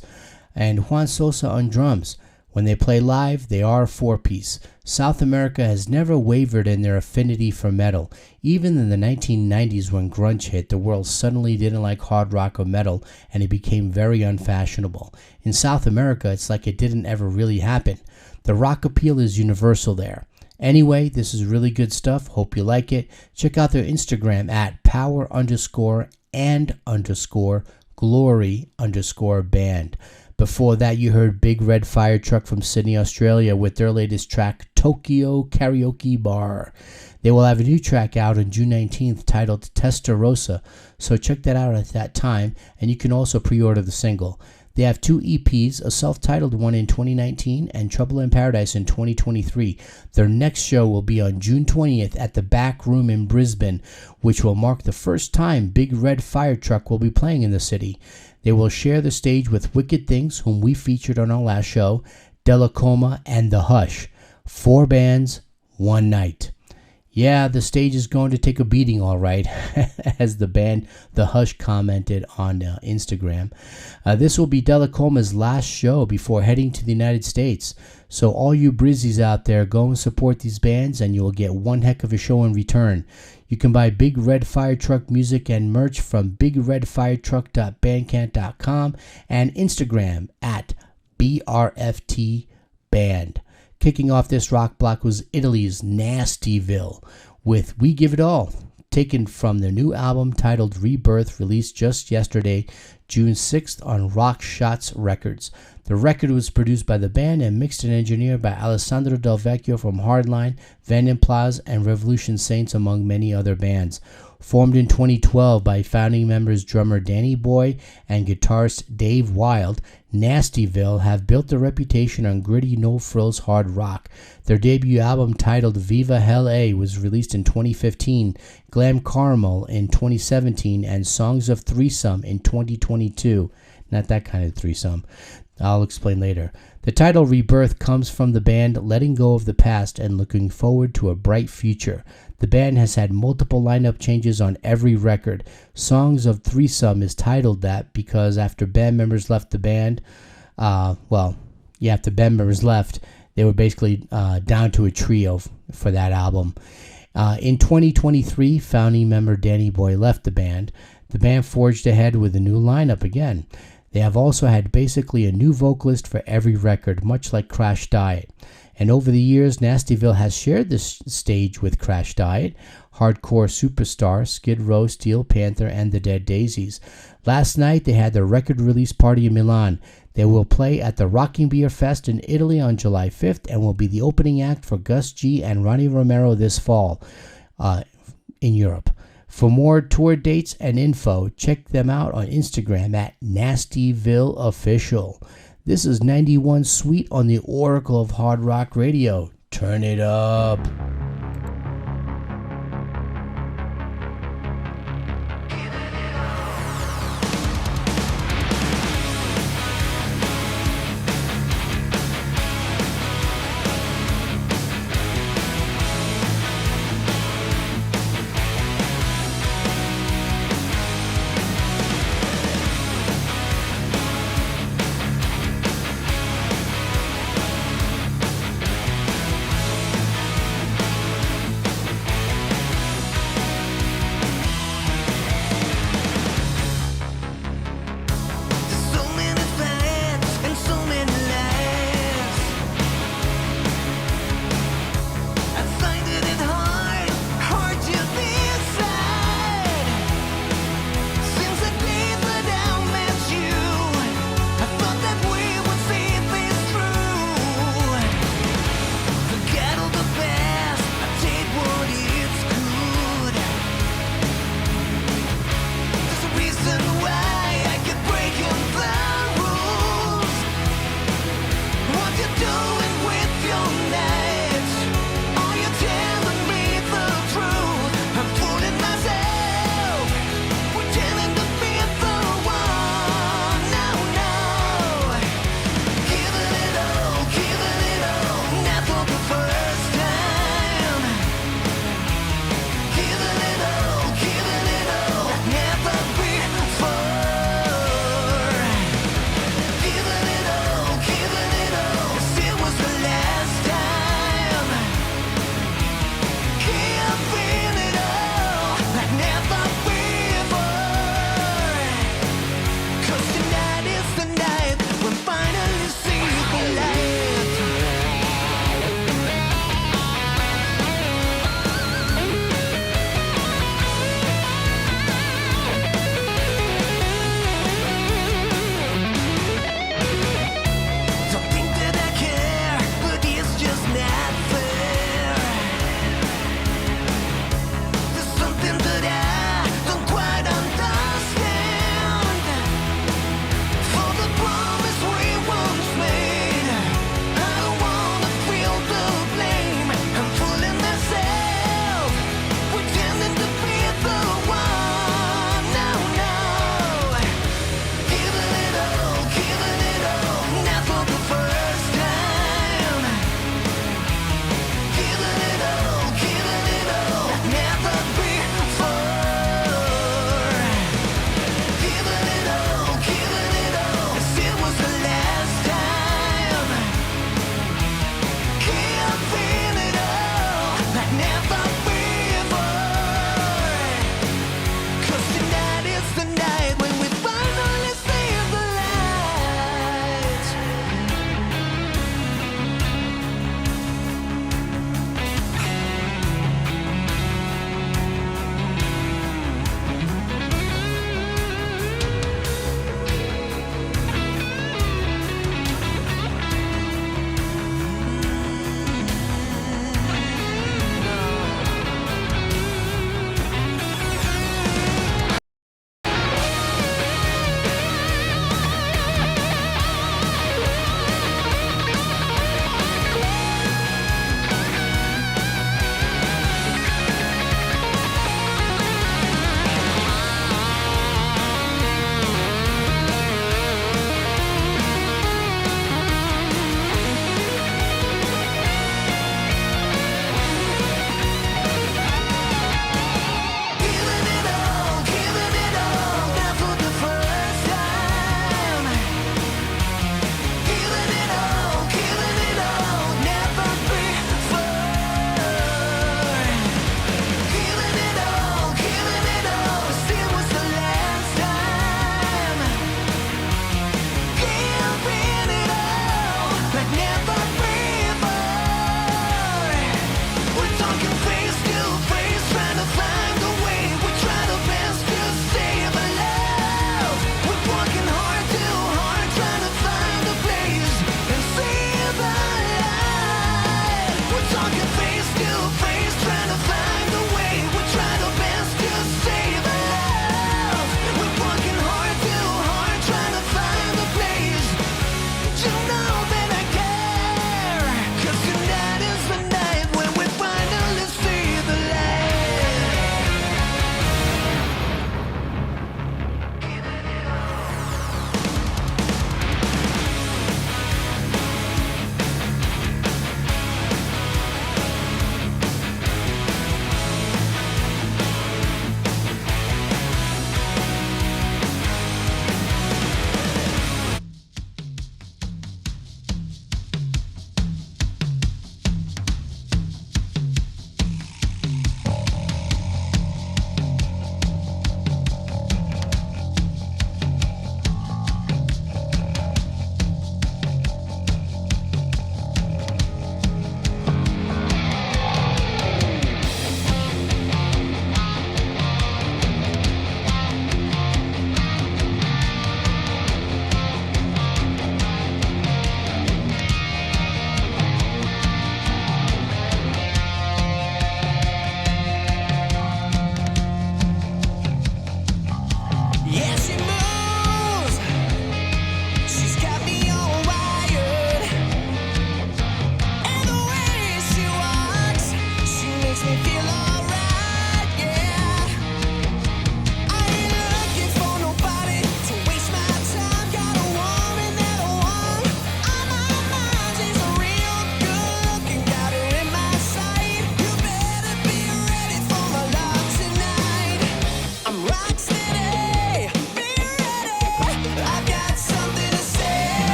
and Juan Sosa on drums. When they play live, they are a four-piece. South America has never wavered in their affinity for metal. Even in the 1990s when grunge hit, the world suddenly didn't like hard rock or metal, and it became very unfashionable. In South America, it's like it didn't ever really happen. The rock appeal is universal there. Anyway, this is really good stuff. Hope you like it. Check out their Instagram at power_and_glory_band. Before that, you heard Big Red Fire Truck from Sydney, Australia with their latest track, Tokyo Karaoke Bar. They will have a new track out on June 19th titled Testarossa, so check that out at that time, and you can also pre-order the single. They have two EPs, a self-titled one in 2019 and Trouble in Paradise in 2023. Their next show will be on June 20th at the Back Room in Brisbane, which will mark the first time Big Red Fire Truck will be playing in the city. They will share the stage with Wicked Things, whom we featured on our last show, Delacoma, and The Hush. 4 bands, 1 night. Yeah, the stage is going to take a beating, all right, as the band The Hush commented on Instagram. This will be Delacoma's last show before heading to the United States. So all you Brizzies out there, go and support these bands, and you will get one heck of a show in return. You can buy Big Red Fire Truck music and merch from bigredfiretruck.bandcamp.com and Instagram at BRFTBand. Kicking off this rock block was Italy's Nastyville with We Give It All, taken from their new album titled Rebirth, released just yesterday, June 6th on Rock Shots Records. The record was produced by the band and mixed and engineered by Alessandro Del Vecchio from Hardline, Vanden Plas, and Revolution Saints, among many other bands. Formed in 2012 by founding members drummer Danny Boy and guitarist Dave Wild, Nastyville have built a reputation on gritty, no-frills hard rock. Their debut album titled Viva Hell A was released in 2015, Glam Caramel in 2017, and Songs of Threesome in 2022. Not that kind of threesome. I'll explain later. The title Rebirth comes from the band letting go of the past and looking forward to a bright future. The band has had multiple lineup changes on every record. Songs of Threesome is titled that because after band members left the band, after band members left, they were basically down to a trio for that album. In 2023, founding member Danny Boy left the band. The band forged ahead with a new lineup again. They have also had basically a new vocalist for every record, much like Crash Diet. And over the years, Nastyville has shared this stage with Crash Diet, Hardcore Superstar, Skid Row, Steel Panther, and the Dead Daisies. Last night, they had their record release party in Milan. They will play at the Rocking Beer Fest in Italy on July 5th and will be the opening act for Gus G and Ronnie Romero this fall in Europe. For more tour dates and info, check them out on Instagram at Nastyville Official. This is 91 Sweet on the Oracle of Hard Rock Radio. Turn it up.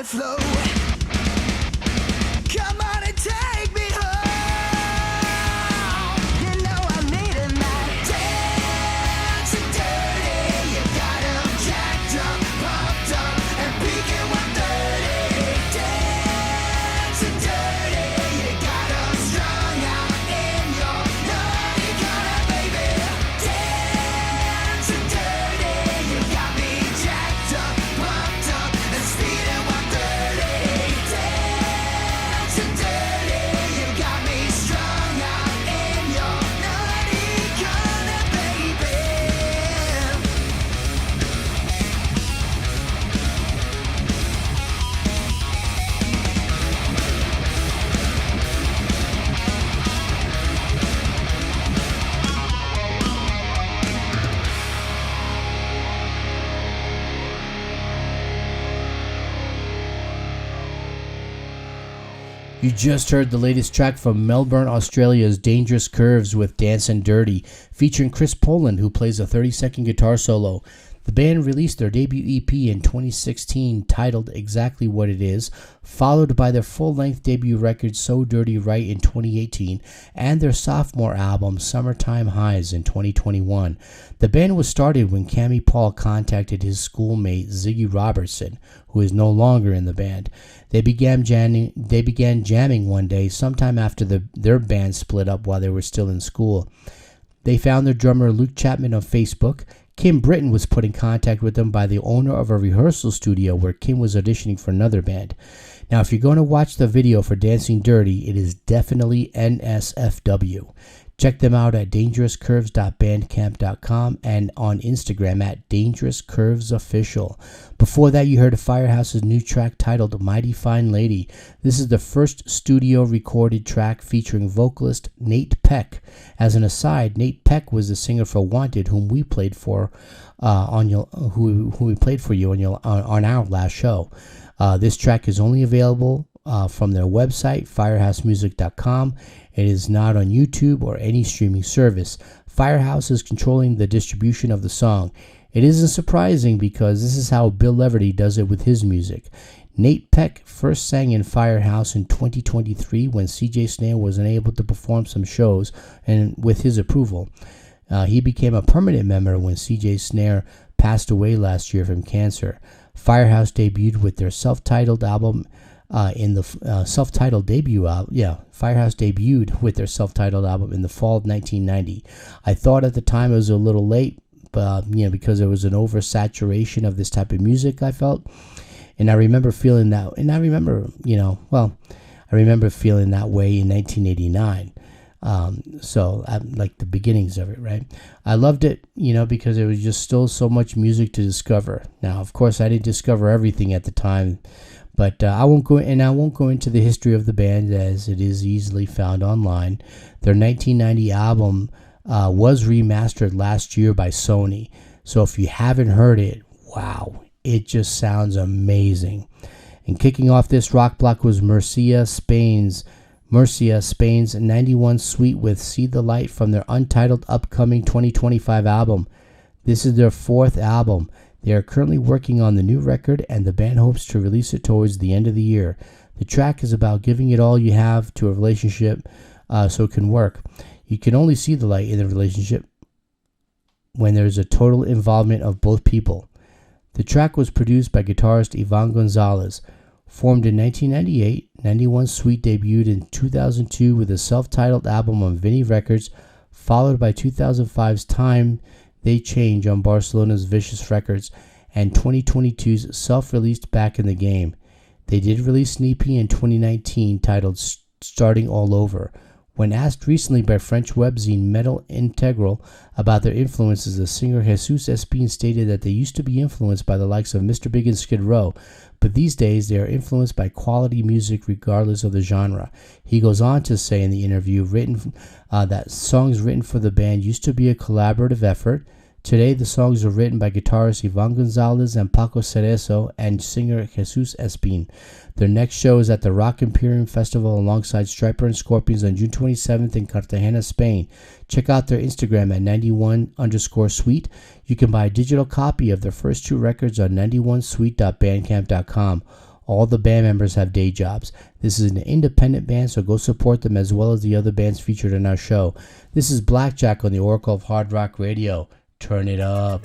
it flow. Come on and take me home. You know I'm needing that dancing dirty. You got 'em jacked up, pumped up, and peeking 130. Dancing dirty. You got 'em strung out in your naughty corner, baby. Dancing dirty. You got me jacked up, pumped up, and speeding 130. Dancing dirty. You got me strung out in your naughty corner, baby. You just heard the latest track from Melbourne, Australia's Dangerous Curves with Dancin' Dirty, featuring Chris Poland, who plays a 30-second guitar solo. The band released their debut EP in 2016 titled Exactly What It Is, followed by their full-length debut record So Dirty Right in 2018 and their sophomore album Summertime Highs in 2021. The band was started when Cammy Paul contacted his schoolmate Ziggy Robertson, who is no longer in the band. They began jamming one day sometime after their band split up while they were still in school. They found their drummer Luke Chapman on Facebook. Kim Britton was put in contact with them by the owner of a rehearsal studio where Kim was auditioning for another band. Now, if you're going to watch the video for Dancing Dirty, it is definitely NSFW. Check them out at dangerouscurves.bandcamp.com and on Instagram at dangerouscurvesofficial. Before that, you heard of Firehouse's new track titled Mighty Fine Lady. This is the first studio recorded track featuring vocalist Nate Peck. As an aside, Nate Peck was the singer for Wanted, whom we played for who we played for you on our last show. This track is only available from their website, firehousemusic.com. It is not on YouTube or any streaming service. Firehouse is controlling the distribution of the song. It isn't surprising because this is how Bill Leverty does it with his music. Nate Peck first sang in Firehouse in 2023 when CJ Snare was unable to perform some shows, and with his approval. He became a permanent member when CJ Snare passed away last year from cancer. Firehouse debuted with their self-titled album Firehouse debuted with their self-titled album in the fall of 1990. I thought at the time it was a little late, because there was an oversaturation of this type of music, I felt. And I remember feeling that, I remember feeling that way in 1989. Like the beginnings of it, right? I loved it, because there was just still so much music to discover. Now, of course, I didn't discover everything at the time, but I won't go into the history of the band as it is easily found online. Their 1990 album was remastered last year by Sony. So if you haven't heard it, wow, it just sounds amazing. And kicking off this rock block was Murcia, Spain's 91 Suite with See the Light from their untitled upcoming 2025 album. This is their fourth album. They are currently working on the new record, and the band hopes to release it towards the end of the year. The track is about giving it all you have to a relationship so it can work. You can only see the light in the relationship when there is a total involvement of both people. The track was produced by guitarist Ivan Gonzalez. Formed in 1998, 91 Suite debuted in 2002 with a self-titled album on Vinny Records, followed by 2005's Time They Change on Barcelona's Vicious Records, and 2022's self-released Back in the Game. They did release an EP in 2019 titled Starting All Over. When asked recently by French webzine Metal Integral about their influences, the singer Jesus Espin stated that they used to be influenced by the likes of Mr. Big and Skid Row, but these days they are influenced by quality music regardless of the genre. He goes on to say in the interview that songs written for the band used to be a collaborative effort. Today, the songs are written by guitarist Ivan Gonzalez and Paco Cerezo and singer Jesus Espin. Their next show is at the Rock Imperium Festival alongside Striper and Scorpions on June 27th in Cartagena, Spain. Check out their Instagram at 91_suite. You can buy a digital copy of their first two records on 91suite.bandcamp.com. All the band members have day jobs. This is an independent band, so go support them as well as the other bands featured in our show. This is Blackjack on the Oracle of Hard Rock Radio. Turn it up.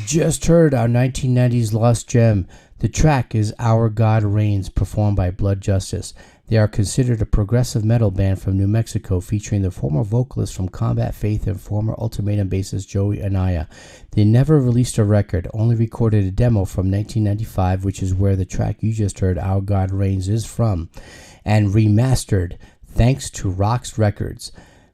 just heard our 1990s lost gem. The track is Our God Reigns, performed by Blood Justice. They are considered a progressive metal band from New Mexico, featuring the former vocalist from Combat Faith and former Ultimatum bassist Joey Anaya. They never released a record, only recorded a demo from 1995, which is where the track you just heard, Our God Reigns, is from, and remastered thanks to Rox Records.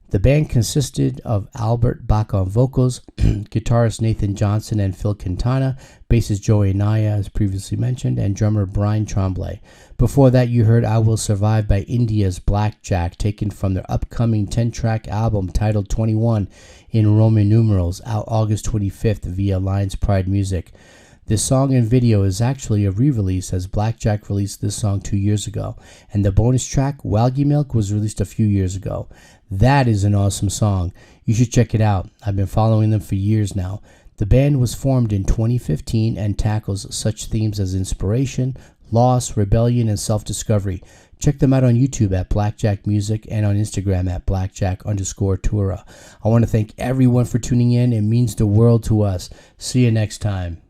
The band consisted of Albert Bach on vocals, guitarist Nathan Johnson and Phil Quintana, bassist Joey Anaya, as previously mentioned, and drummer Brian Tremblay. Before that, you heard I Will Survive by India's Blackjack, taken from their upcoming 10-track album titled 21 in Roman numerals, out August 25th via Lions Pride Music. This song and video is actually a re-release, as Blackjack released this song 2 years ago, and the bonus track, Walgie Milk, was released a few years ago. That is an awesome song. You should check it out. I've been following them for years now. The band was formed in 2015 and tackles such themes as inspiration, loss, rebellion, and self-discovery. Check them out on YouTube at Blackjack Music and on Instagram at Blackjack_Tura. I want to thank everyone for tuning in. It means the world to us. See you next time.